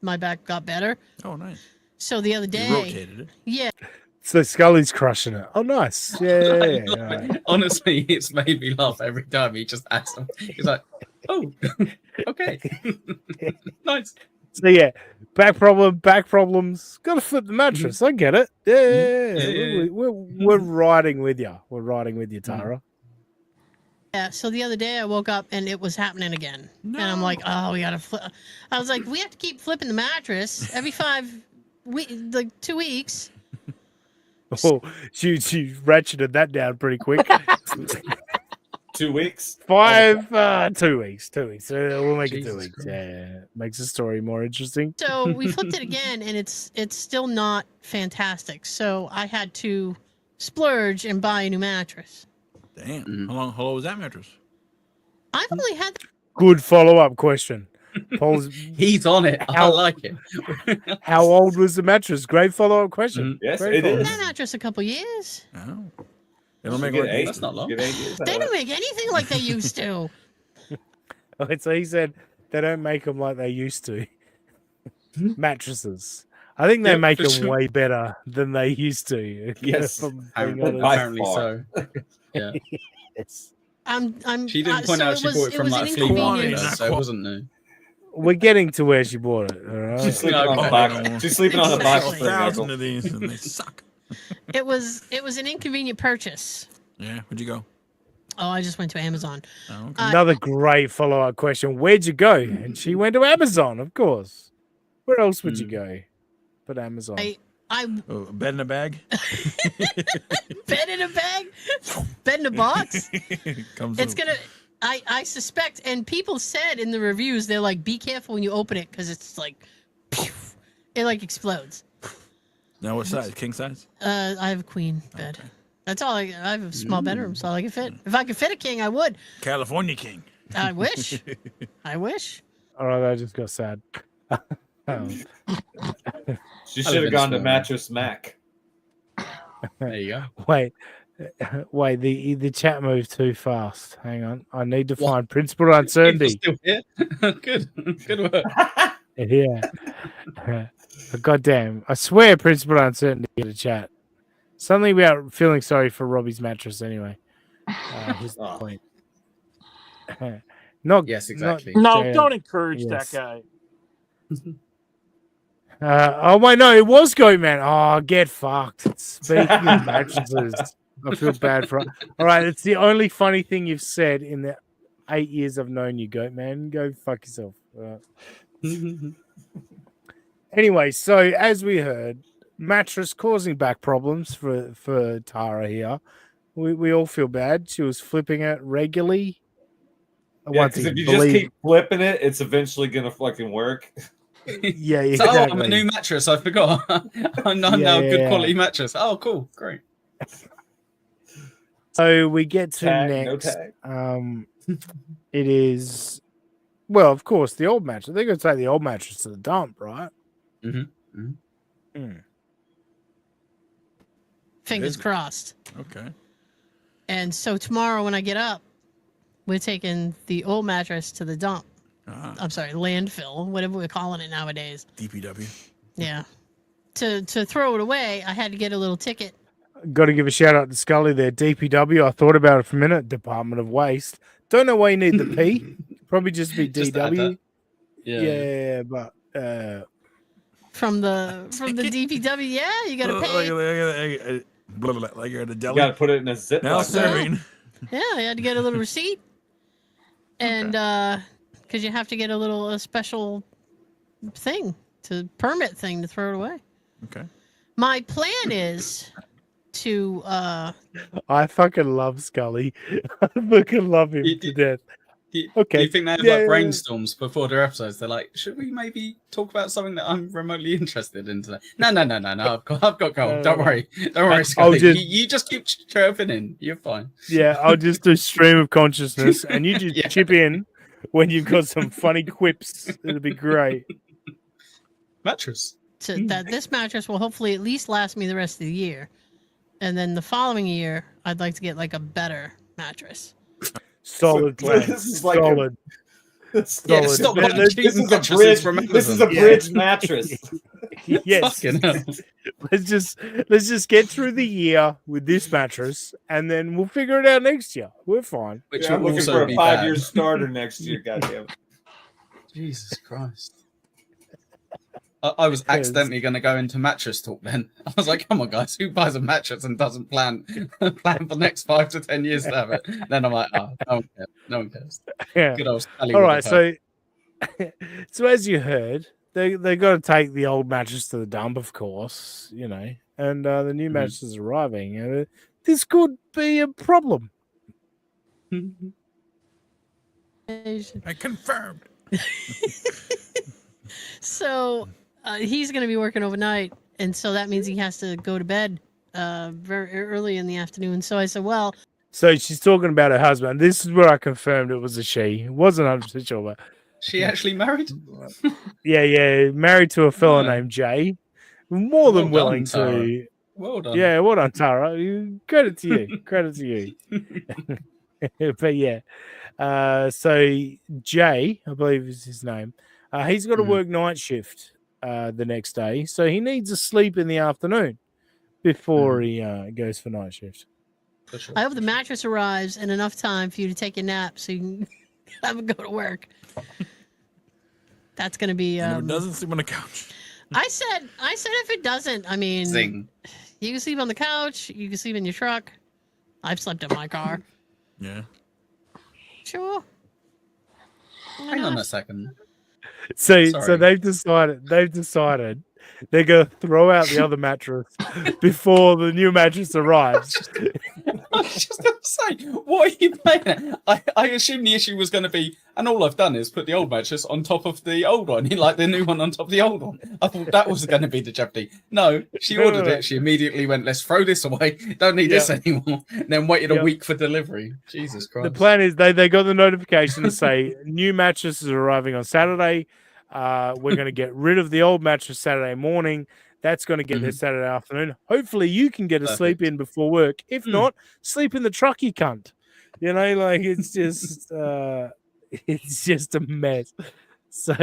my back got better. Oh, nice. So the other day, You rotated it. Yeah. So Scully's crushing it. Oh, nice. Yeah. Honestly, it's made me laugh every time he just asks them. He's like, "Oh, okay, nice." So yeah, back problems. Got to flip the mattress. I get it. Yeah. We're riding with you. We're riding with you, Tara. Yeah, so the other day I woke up and it was happening again. No. And I'm like, oh, we got to flip. I was like, we have to keep flipping the mattress every 2 weeks. Oh, she ratcheted that down pretty quick. 2 weeks? 2 weeks. 2 weeks. We'll make it 2 weeks. Christ. Yeah. Makes the story more interesting. So we flipped it again and it's still not fantastic. So I had to splurge and buy a new mattress. Damn. How long was that mattress? I've only had Good follow-up question. He's on it. I like it. How old was the mattress? Great follow-up question. Yes, Great it is. that mattress a couple years. Oh. They don't make Get like 8. That's not long. Get 8 years out They of don't it. make anything like they used to. So he said they don't make them like they used to. mattresses. I think they Yep, make for them sure. way better than they used to. Yes, if I'm being apparently honest. so. Yeah. Yes. She didn't point so out she bought it from was an like Flea Market, inconvenience. though, so it wasn't new. We're getting to where she bought it. All right. She's sleeping on a box. She's sleeping on a box spring. 1,000 of these, and they suck. It was an inconvenient purchase. Yeah, where'd you go? Oh, I just went to Amazon. Oh, okay. Another great follow-up question. Where'd you go? And she went to Amazon, of course. Where else would you go? But Amazon. Bed in a bag? Bed in a bag? Bed in a box? Comes It's gonna. I suspect, and people said in the reviews, they're like, be careful when you open it because it's like, it like explodes. Now what size? King size? I have a queen bed. That's all. I have a small bedroom, so I can fit. If I could fit a king, I would. California king. I wish. I wish. All right, I just got sad. She should have gone to Mattress Mac. There you go. Wait, the chat moved too fast. Hang on. I need to find principal uncertainty. Still here? Good work. Yeah. Goddamn. I swear principal uncertainty in the chat. Something about feeling sorry for Robbie's mattress anyway. Here's the point. Yes, exactly. No, don't encourage that guy. Oh wait, no, it was Goat Man. Oh, get fucked. Speaking of mattresses, I feel bad for. All right, it's the only funny thing you've said in the 8 years I've known you, Goat Man. Go fuck yourself. Anyway, so as we heard, mattress causing back problems for Tara here. We all feel bad. She was flipping it regularly. Yeah, because if you just keep flipping it, it's eventually gonna fucking work. Yeah, So, exactly. I'm a new mattress. I forgot. I'm now a good quality mattress. Oh, cool, great. So we get to Tag, no next. tag. It is, well, of course, the old mattress. They're going to take the old mattress to the dump, right? Fingers crossed. Okay. And so tomorrow when I get up, we're taking the old mattress to the dump. I'm sorry, landfill, whatever we're calling it nowadays. DPW. Yeah. To throw it away, I had to get a little ticket. Got to give a shout out to Scully there. DPW. I thought about it for a minute. Department of Waste. Don't know why you need the P. Probably just be DW. Yeah, but From the DPW, yeah, you gotta pay. Like you're at a deli. You gotta put it in a zip. Now serving. Yeah, I had to get a little receipt, and because you have to get a special thing permit thing to throw it away. Okay. My plan is to. I fucking love Scully. I fucking love him to death. Okay. Do you think they have brainstorms before their episodes? They're like, should we maybe talk about something that I'm remotely interested in today? No. I've got gold. Don't worry, Scully. You just keep chirping in. You're fine. Yeah, I'll just do stream of consciousness, and you just chip in when you've got some funny quips. It'll be great. Mattress. That this mattress will hopefully at least last me the rest of the year, and then the following year I'd like to get like a better mattress. Solid plan. This is like solid. This is a bridge mattress. Yes. Let's just get through the year with this mattress, and then we'll figure it out next year. We're fine. Yeah, I'm looking for a 5-year starter next year. Goddamn. Jesus Christ. I was accidentally going to go into mattress talk then. I was like, come on, guys, who buys a mattress and doesn't plan for the next 5 to 10 years to have it? Then I'm like, oh, no one cares. Yeah. Good old Sally. All right, so as you heard, they got to take the old mattress to the dump, of course, and the new mattress is arriving. And this could be a problem. I confirmed. So he's going to be working overnight, and so that means he has to go to bed very early in the afternoon. So I said, well... So she's talking about her husband. This is where I confirmed it was a she. Wasn't 100% sure, but... She actually married? Yeah, married to a fella named Jay. More than willing Tara. to... Well done. Yeah, well done, Tara. Credit to you. Credit to you. But yeah. So Jay, I believe is his name, he's got to work night shift the next day, so he needs to sleep in the afternoon before he goes for night shift. I hope the mattress arrives in enough time for you to take a nap so you can have it go to work. That's gonna be. And if it doesn't, sleep on the couch. I said if it doesn't, I mean, Zing. You can sleep on the couch. You can sleep in your truck. I've slept in my car. Yeah. Sure. Hang on a second. So Sorry. they've decided they're gonna throw out the other mattress before the new mattress arrives. I was just going to say, what are you playing at? I assume the issue was going to be, and all I've done is put the old mattress on top of the old one, like the new one on top of the old one. I thought that was going to be the jeopardy. No, she ordered it. She immediately went, let's throw this away. Don't need this anymore. And then waited a week for delivery. Jesus Christ. The plan is they got the notification to say new mattress is arriving on Saturday. We're going to get rid of the old mattress Saturday morning. That's going to get there Saturday afternoon. Hopefully, you can get a sleep in before work. If not, sleep in the truck, you cunt. You know, like it's just a mess. So,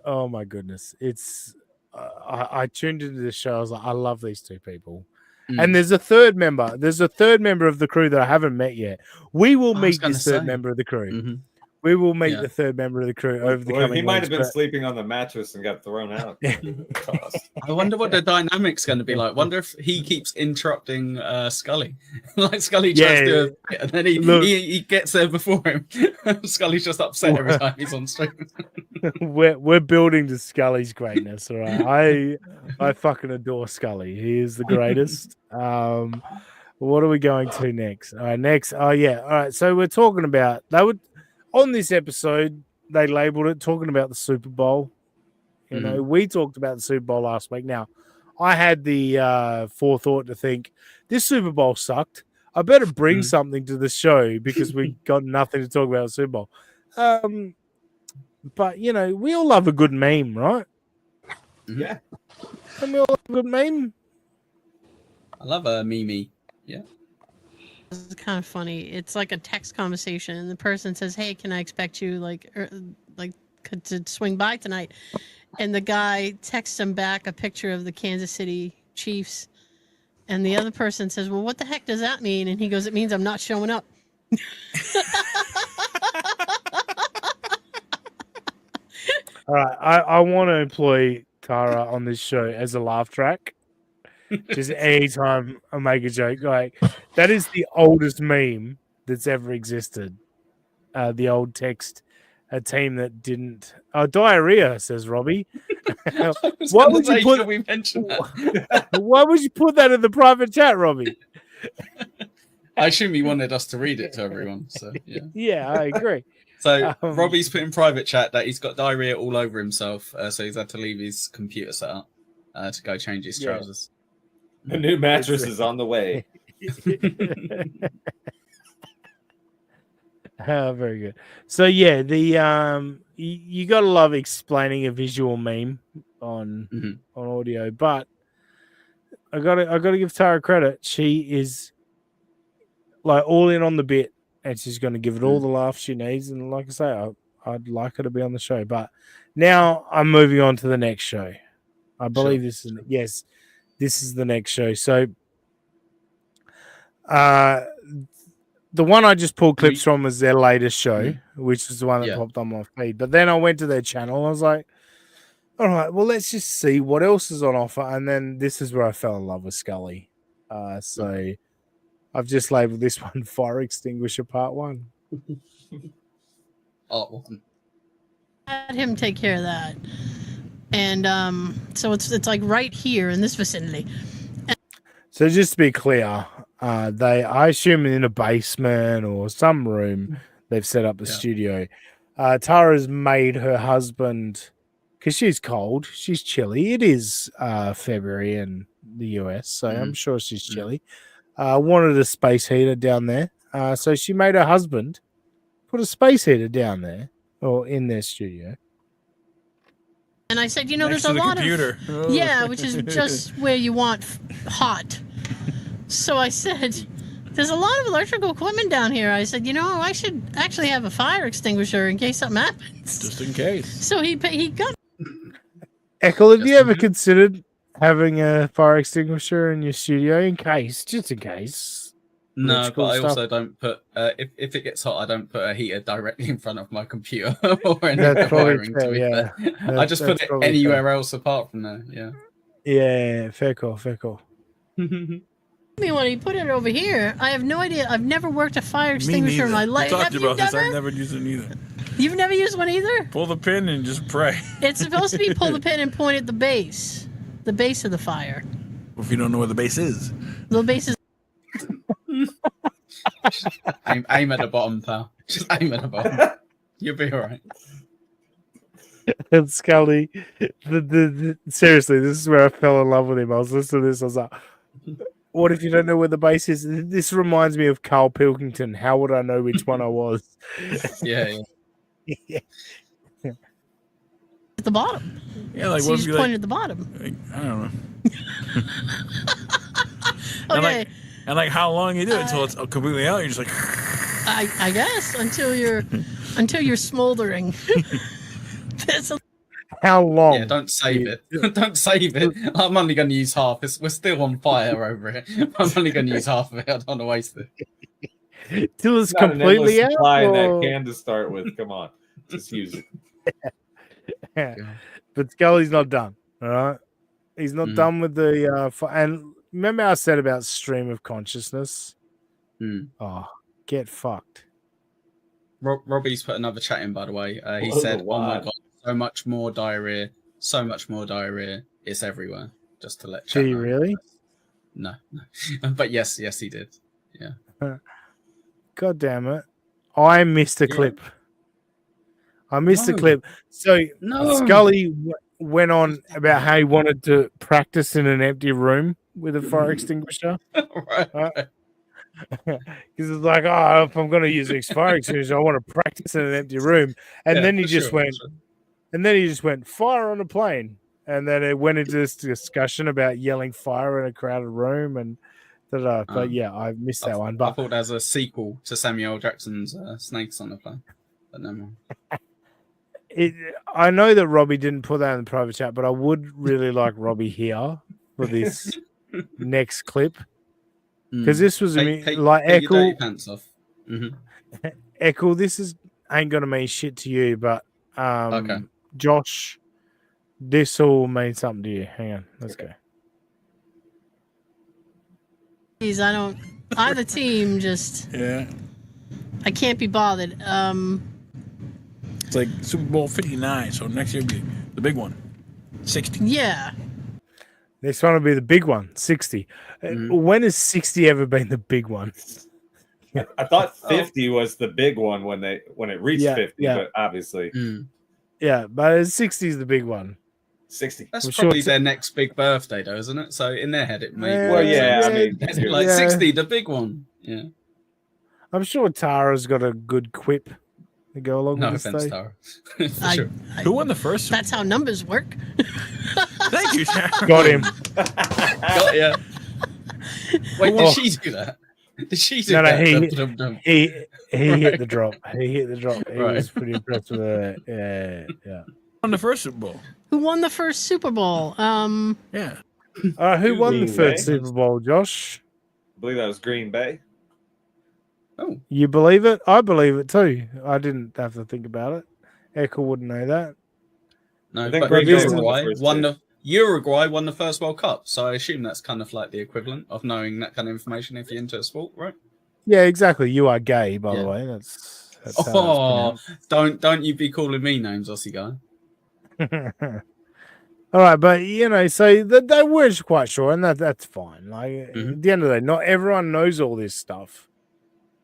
oh my goodness, it's. I tuned into the show. I was like, I love these two people. And there's a third member. There's a third member of the crew that I haven't met yet. We will meet this third member of the crew. We will meet the third member of the crew over the coming He might weeks, have been sleeping on the mattress and got thrown out. I wonder what the dynamic's going to be like. Wonder if he keeps interrupting Scully. Like Scully tries to do a bit, and then he gets there before him. Scully's just upset every time he's on stream. We're building to Scully's greatness, all right? I fucking adore Scully. He is the greatest. What are we going to next? All right, all right. So we're talking about on this episode, they labeled it talking about the Super Bowl. You know, we talked about the Super Bowl last week. Now, I had the forethought to think this Super Bowl sucked. I better bring something to the show because we got nothing to talk about the Super Bowl. But you know, we all love a good meme, right? Yeah. And we all love a good meme. I love a meme. Yeah. It's kind of funny. It's like a text conversation, and the person says, "Hey, can I expect you to swing by tonight?" And the guy texts him back a picture of the Kansas City Chiefs, and the other person says, "Well, what the heck does that mean?" And he goes, "It means I'm not showing up." All right, I want to employ Tara on this show as a laugh track. Just anytime I make a joke, like that is the oldest meme that's ever existed. The old text, a team that didn't. Diarrhea, says Robbie. Why would you put? Why would you put that in the private chat, Robbie? I assume he wanted us to read it to everyone. So yeah, I agree. So Robbie's put in private chat that he's got diarrhea all over himself, so he's had to leave his computer set up to go change his trousers. The new mattress is on the way. Oh, very good. So yeah, the you gotta love explaining a visual meme on audio, but I gotta give Tara credit. She is like all in on the bit, and she's gonna give it all the laughs she needs. And like I say, I'd like her to be on the show. But now I'm moving on to the next show. I believe this is the next show. So the one I just pulled clips from was their latest show, which is the one that popped on my feed. But then I went to their channel and I was like, all right, well, let's just see what else is on offer. And then this is where I fell in love with Scully. So I've just labeled this one Fire Extinguisher Part 1. Had him take care of that. And so it's like right here in this vicinity. So just to be clear, I assume in a basement or some room they've set up a studio. Tara's made her husband, because she's cold, she's chilly. It is February in the US, so I'm sure she's chilly. Wanted a space heater down there, so she made her husband put a space heater down there or in their studio. And I said, there's a lot of which is just where you want hot. So I said, there's a lot of electrical equipment down here. I said, I should actually have a fire extinguisher in case something happens. Just in case. So he got. Echo, have you ever considered having a fire extinguisher in your studio just in case? No, Electrical but I stuff? also don't put. If it gets hot, I don't put a heater directly in front of my computer or anything. That's probably wiring, fair, to be yeah. fair. I just put That's it probably anywhere fair. else apart from there. Yeah. Yeah, fair call. Me when he put it over here, I have no idea. I've never worked a fire Me extinguisher in neither. my life. I talked Have to you you about this. done I've it? never used it either. You've never used one either? Pull the pin and just pray. It's supposed to be pull the pin and point at the base of the fire. If you don't know where the base is. The base is. aim at the bottom, pal. Just aim at the bottom. You'll be all right. And Scully, seriously, this is where I fell in love with him. I was listening to this. I was like, "What if you don't know where the base is?" This reminds me of Carl Pilkington. How would I know which one I was? Yeah. At the bottom. Yeah, like So what you if just you point at the bottom. like, I don't know. Okay. And like how long you do it until it's completely out? You're just like, I guess until you're smoldering. How long? Yeah, don't save it. Don't save it. I'm only going to use half. We're still on fire over here. I'm only going to use half of it. I don't want to waste it. Till it's Not an endless completely out. supply in that or- can to start with. Come on, just use it. Yeah. But Scully's not done. All right, he's not done with the. And remember, I said about stream of consciousness. Oh, get fucked. Robbie's put another chat in, by the way. He Oh, said, wow. "Oh my god, so much more diarrhea. It's everywhere." Just to let chat Gee, know. really? No. But yes, he did. Yeah. God damn it! I missed a clip. I missed the No. clip. So No. Scully went on about how he wanted to practice in an empty room with a fire extinguisher. Right. Because it's like, oh, if I'm going to use this fire extinguisher, I want to practice in an empty room. And Yeah, then he for just sure, went, for sure. and then he just went fire on a plane. And then it went into this discussion about yelling fire in a crowded room and da-da. But yeah, I missed that one. I But thought that was a sequel to Samuel L. Jackson's Snakes on the Plane. But no more. I know that Robbie didn't put that in the private chat, but I would really like Robbie here for this next clip. Because this was Take like your dirty Echo. pants off. Echo, this ain't gonna mean shit to you, but Okay. Josh, this will mean something to you. Hang on, let's go. Please, I don't. Either team just. yeah. I can't be bothered. It's like Super Bowl 59, so next year will be the big one. 60. Yeah. This one will be the big one, 60. When has 60 ever been the big one? I thought 50 was the big one when it reached 50, but obviously Yeah, but 60 is the big one. 60. That's I'm probably sure their next big birthday, though, isn't it? So in their head, it may. Well, yeah, I mean, like yeah. 60, the big one. Yeah. I'm sure Tara's got a good quip to go along No with this. offense, day. Tara. For I- sure. Who won the first? That's how numbers work. Thank you, Sharon. Got him. Got ya. Wait, did she do that? Did she do No, that? he Right. hit the drop. He hit the drop. He Right. was pretty impressed with that. Yeah. Won the first Super Bowl. Who won the first Super Bowl? Yeah. Who won the Green first Bay. Super Bowl, Josh? I believe that was Green Bay. Oh. You believe it? I believe it too. I didn't have to think about it. Echo wouldn't know that. No, I think but Green Bay won the Uruguay first won two. the Uruguay won the first World Cup, so I assume that's kind of like the equivalent of knowing that kind of information if you're into a sport, right? Yeah, exactly. You are gay, by the Yeah. way. That's how that's Oh, pronounced. don't you be calling me names, Aussie guy. All right, but so they were quite sure, and that's fine. Like Mm-hmm. at the end of the day, not everyone knows all this stuff.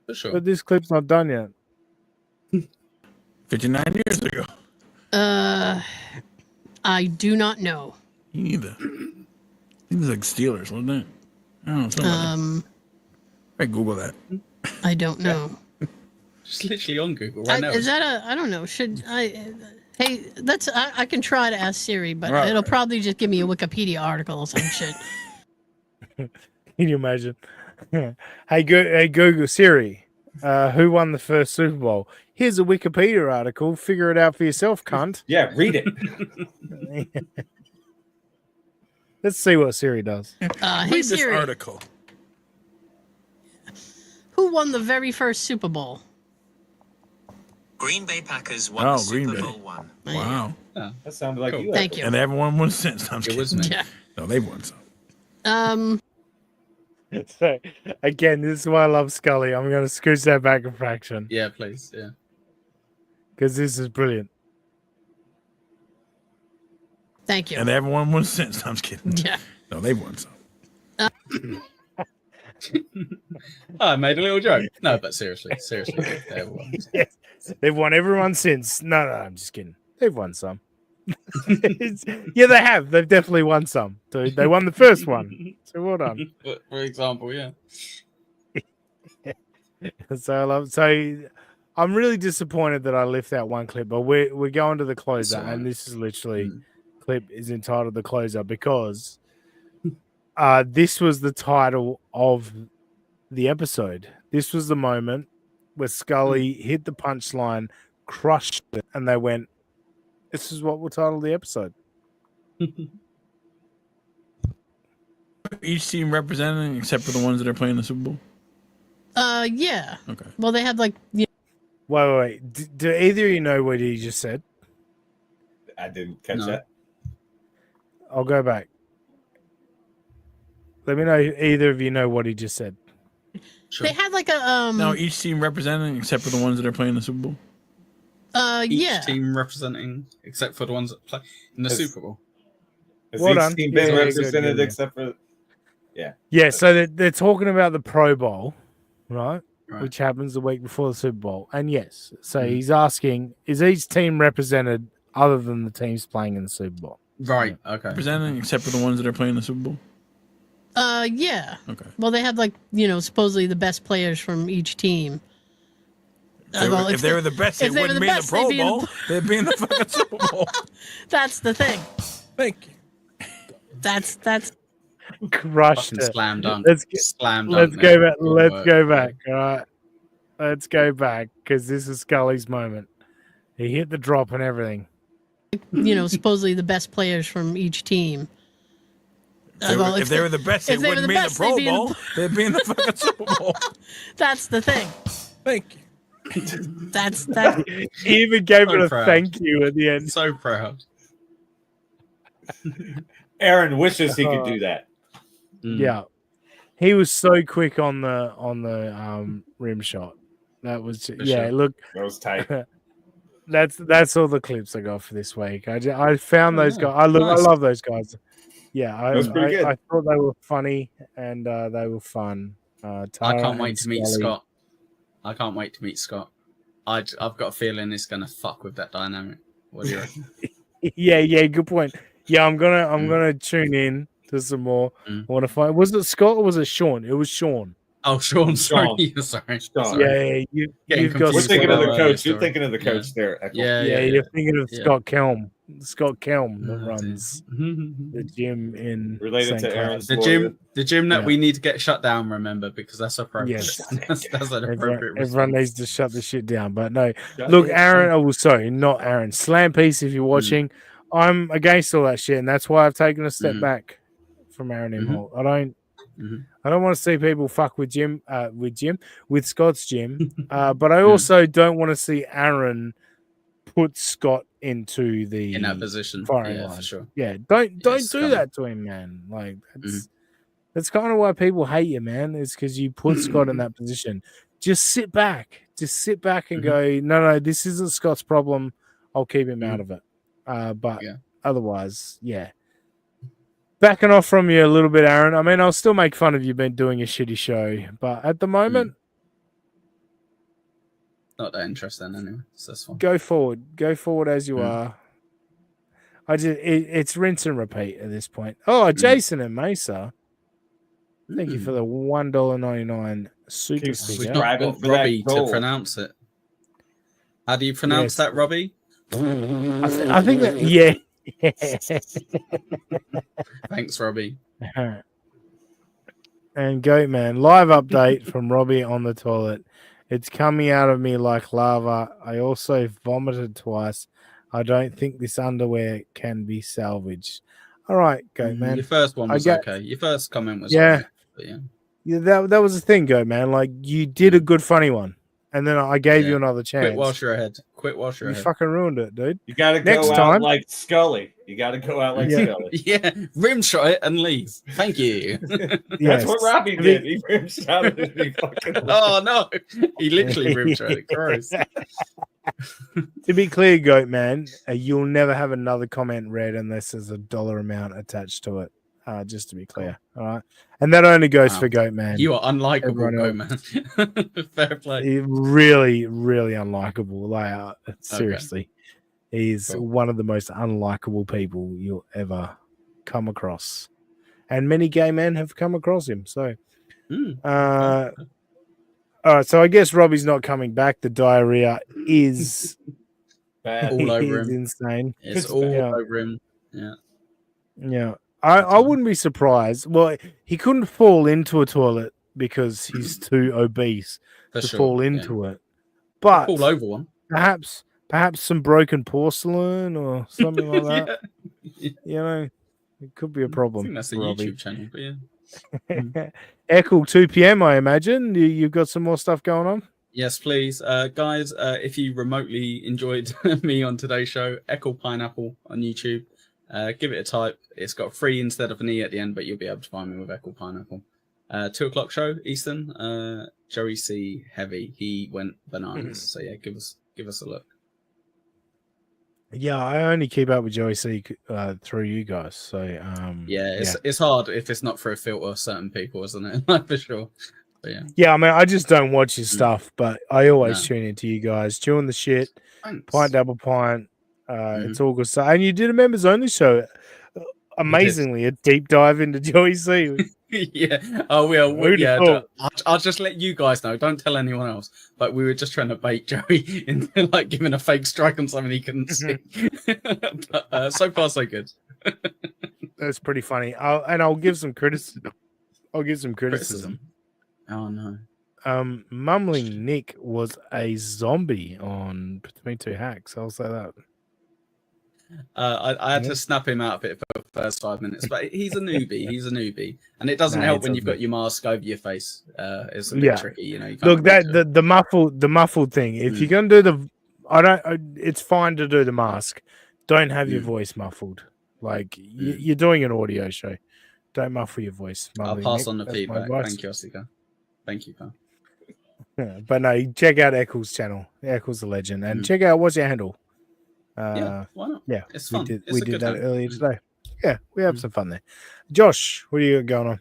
For sure. But this clip's not done yet. 59 years ago. I do not know. You neither. It was like Steelers, wasn't it? I don't know. Something like that. Hey, Google that. I don't know. Just literally on Google right now. Is that I don't know. Should I? Hey, I can try to ask Siri, but Right. it'll probably just give me a Wikipedia article or some shit. Can you imagine? Hey Google Siri, who won the first Super Bowl? Here's a Wikipedia article. Figure it out for yourself, cunt. Yeah, read it. Let's see what Siri does. Hey Read this Siri, article. who won the very first Super Bowl? Green Bay Packers won Oh, the Green Super Bay. Bowl one. Wow. Yeah. That sounded like Cool. you. Thank you. And everyone won since. I'm just It was kidding. me. Yeah. No, they've won some. So again, this is why I love Scully. I'm going to scooch that back a fraction Yeah, please. Yeah. because this is brilliant. Thank you. And everyone won since. I'm just kidding. Yeah. No, they've won some. I made a little joke. No, but seriously, everyone. Yes, they've won everyone since. No, I'm just kidding. They've won some. Yeah, they have. They've definitely won some. So they won the first one. So well done. For example, yeah. So I love. So I'm really disappointed that I left that one clip, but we're going to the closer, That's all right. and this is literally clip is entitled "The Closer" because this was the title of the episode. This was the moment where Scully hit the punchline, crushed it, and they went, "This is what we'll title the episode." Each team representing, except for the ones that are playing the Super Bowl. Yeah. Okay. Well, they had like. Wait. Do either of you know what he just said? I didn't catch No. that. I'll go back. Let me know if either of you know what he just said. They had like a No, each team representing, except for the ones that are playing the Super Bowl. Each yeah. team representing, except for the ones that play in the Super Bowl. Has Well each done. team Yeah, been yeah, represented good. except for? Yeah. Yeah, so they're talking about the Pro Bowl, right? Right. Which happens the week before the Super Bowl. And yes, so he's asking, is each team represented other than the teams playing in the Super Bowl? Right. Okay. Representing, except for the ones that are playing the Super Bowl. Yeah. Okay. Well, they had like supposedly the best players from each team. If they were the best, they wouldn't be in the Pro Bowl. They'd be in the fucking Super Bowl. That's the thing. Thank you. That's Crushed Fucking it. slam dunk. Slam Let's dunk. go back. All Let's work. go back. All right. Let's go back because this is Scully's moment. He hit the drop and everything. supposedly the best players from each team. If they were the best, they wouldn't be in the Pro Bowl. They'd be in the fucking Super Bowl. That's the thing. Thank you. That's He even gave it a proud. thank you at the end. So proud. Aaron wishes he could do that. Yeah, he was so quick on the rim shot. That was sure. Look, That was tight. that's all the clips I got for this week. I found those guys. I love those guys. Yeah, That was pretty good. I thought they were funny and they were fun. I Tara can't wait and to meet Scully. Scott. I can't wait to meet Scott. I've got a feeling it's gonna fuck with that dynamic. What do you reckon? Yeah, good point. Yeah, I'm gonna tune in to some more. I want to find. Was it Scott or was it Sean? It was Sean. Oh, Sean. Sorry. Sean. Yeah, you've got. We're thinking of the Scott. coach. You're thinking of the coach there. Echo. You're thinking of Yeah. Scott Kelm. Scott Kelm that Oh, runs the gym in Related St. to Cloud. Aaron's the gym that Yeah. we need to get shut down. Remember, because that's appropriate. Yes. that's an appropriate. Everyone needs to shut the shit down. But no, Shut look, it Aaron. down. Oh, sorry, not Aaron. Slam Piece. If you're watching, I'm against all that shit, and that's why I've taken a step back from Aaron Imholt. I don't want to see people fuck with Scott's gym, but I also don't want to see Aaron put Scott into in that position. firing Yeah, line. for sure. Yeah, don't do scum. that to him, man. Like that's kind of why people hate you, man. Is because you put Scott in that position. Just sit back. And go, no, this isn't Scott's problem. I'll keep him out of it. But otherwise, yeah. Backing off from you a little bit, Aaron. I mean, I'll still make fun of you been doing a shitty show, but at the moment, not that interesting anyway. So that's fine. go forward as you are. It's rinse and repeat at this point. Oh, Jason and Mesa, thank you for the $1.99 super Keep sticker. We've not got for that Robbie to goal. pronounce it. How do you pronounce that, Robbie? I think that yeah. Thanks, Robbie. And Goat Man, live update from Robbie on the toilet. It's coming out of me like lava. I also vomited twice. I don't think this underwear can be salvaged. All right, Goat Man. Your first one was okay. Your first comment was yeah. alright, but yeah. Yeah, that was the thing, Goat Man. Like, you did a good funny one. And then I gave you another chance. Quit whilst you're ahead. Quit whilst you're You ahead. fucking ruined it, dude. You got to go out like Scully. You got to go out like Scully. Yeah, rim shot it and leave. Thank you. That's what Robbie did. He rim shot it and he fucking. Oh no, he literally rim shot it. Gross. To be clear, Goat Man, you'll never have another comment read unless there's a dollar amount attached to it. Just to be clear, all right, and that only goes for Goat Man. You are unlikable, Goat Man. Fair play. Really, really unlikable. Like, seriously, he's one of the most unlikable people you'll ever come across, and many gay men have come across him. So, all right. So I guess Robbie's not coming back. The diarrhea is bad. All over him. Insane. It's all over him. Yeah. Yeah. I wouldn't be surprised. Well, he couldn't fall into a toilet because he's too obese to fall into it. But fall over one. Perhaps some broken porcelain or something like that. Yeah. You know, it could be a problem. I think that's a YouTube channel, but yeah. Echo 2 p.m. I imagine you've got some more stuff going on. Yes, please, guys. If you remotely enjoyed me on today's show, Echo Pineapple on YouTube. Give it a type. It's got 3 instead of an E at the end, but you'll be able to find me with Echo Pineapple. 2 o'clock show Eastern. Joey C heavy. He went bananas. So yeah, give us a look. Yeah, I only keep up with Joey C through you guys. So it's hard if it's not for a filter. Certain people, isn't it? Like for sure. But yeah. Yeah, I mean, I just don't watch his stuff, but I always tune into you guys, chewing the shit. Thanks. Pint double pint. It's all good stuff. And you did a members only show. Amazingly, a deep dive into Joey C. Yeah. Oh, yeah. I'll just let you guys know. Don't tell anyone else. But we were just trying to bait Joey into like giving a fake strike on something he couldn't see. But, so far, so good. That's pretty funny. I'll give some criticism. Oh no. Mumbling Nick was a zombie on Between Two Hacks. I'll say that. I had to snap him out of it for the first 5 minutes, but he's a newbie, and it doesn't help when you've got your mask over your face. It's a bit tricky, you know. You Look, the muffled thing. If you're gonna do it's fine to do the mask. Don't have your voice muffled. Like you're doing an audio show. Don't muffle your voice. I'll pass on the feedback. Thank you, Osika. Thank you, pal. Yeah, but no, check out Eccles' channel. Eccles the legend, and check out what's your handle. Yeah, why not? Yeah, it's fun. We did that earlier today. Yeah, we have some fun there. Josh, what do you got going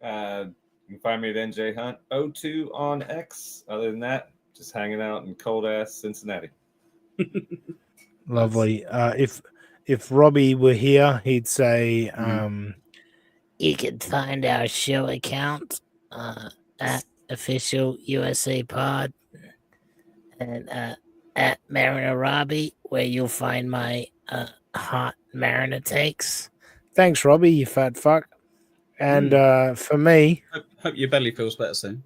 on? You can find me at NJ Hunt 02 on X. Other than that, just hanging out in cold ass Cincinnati. Lovely. If Robbie were here, he'd say, you can find our show account at official USA Pod and at Mariner Robbie, where you'll find my hot Mariner takes. Thanks, Robbie, you fat fuck. And for me, hope your belly feels better soon.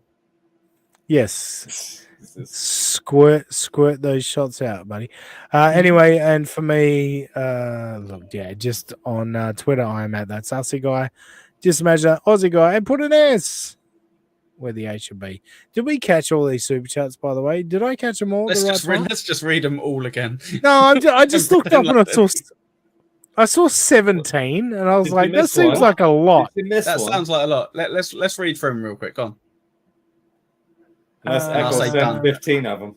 Yes, squirt those shots out, buddy. Anyway, and for me, look, just on Twitter, I'm at that sassy guy. Just imagine that Aussie guy and put an S where the H should be. Did we catch all these super chats, by the way? Did I catch them all? Let's just read them all again. No, I just looked up and I saw 17, and I was like, that seems like a lot. That sounds like a lot. Let's read through them real quick. Go on. Let's echo 15 of them.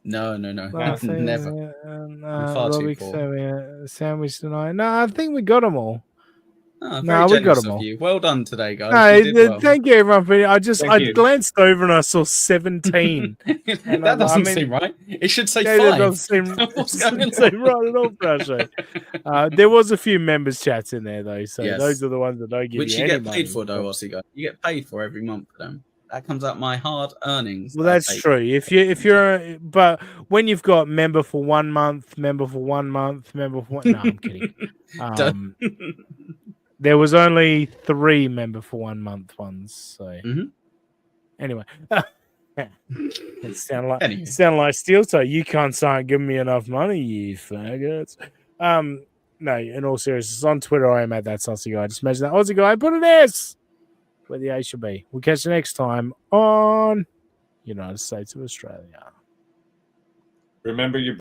No. Never. I'm far too poor. Sandwich tonight. No, I think we got them all. Oh, we got them all. Well done today, guys. Thank you, everyone. For I glanced over and I saw 17. That doesn't seem right. It should say 5. That doesn't seem right at all, Brasho. There was a few members chats in there though, so those are the ones that don't give Which you you any get paid for, though, Aussie guy. You get paid for every month for them. That comes out my hard earnings. Well, that's true. But when you've got member for 1 month, member for 1 month, member for one, no, I'm kidding. There was only 3 member for 1 month ones. So anyway, it sound like Steel Toe. You can't aren't giving me enough money, you faggots. No, in all seriousness, on Twitter I am at that saucy guy. Just mention that Aussie guy. Put an S where the A should be. We'll catch you next time on United States of Australia. Remember your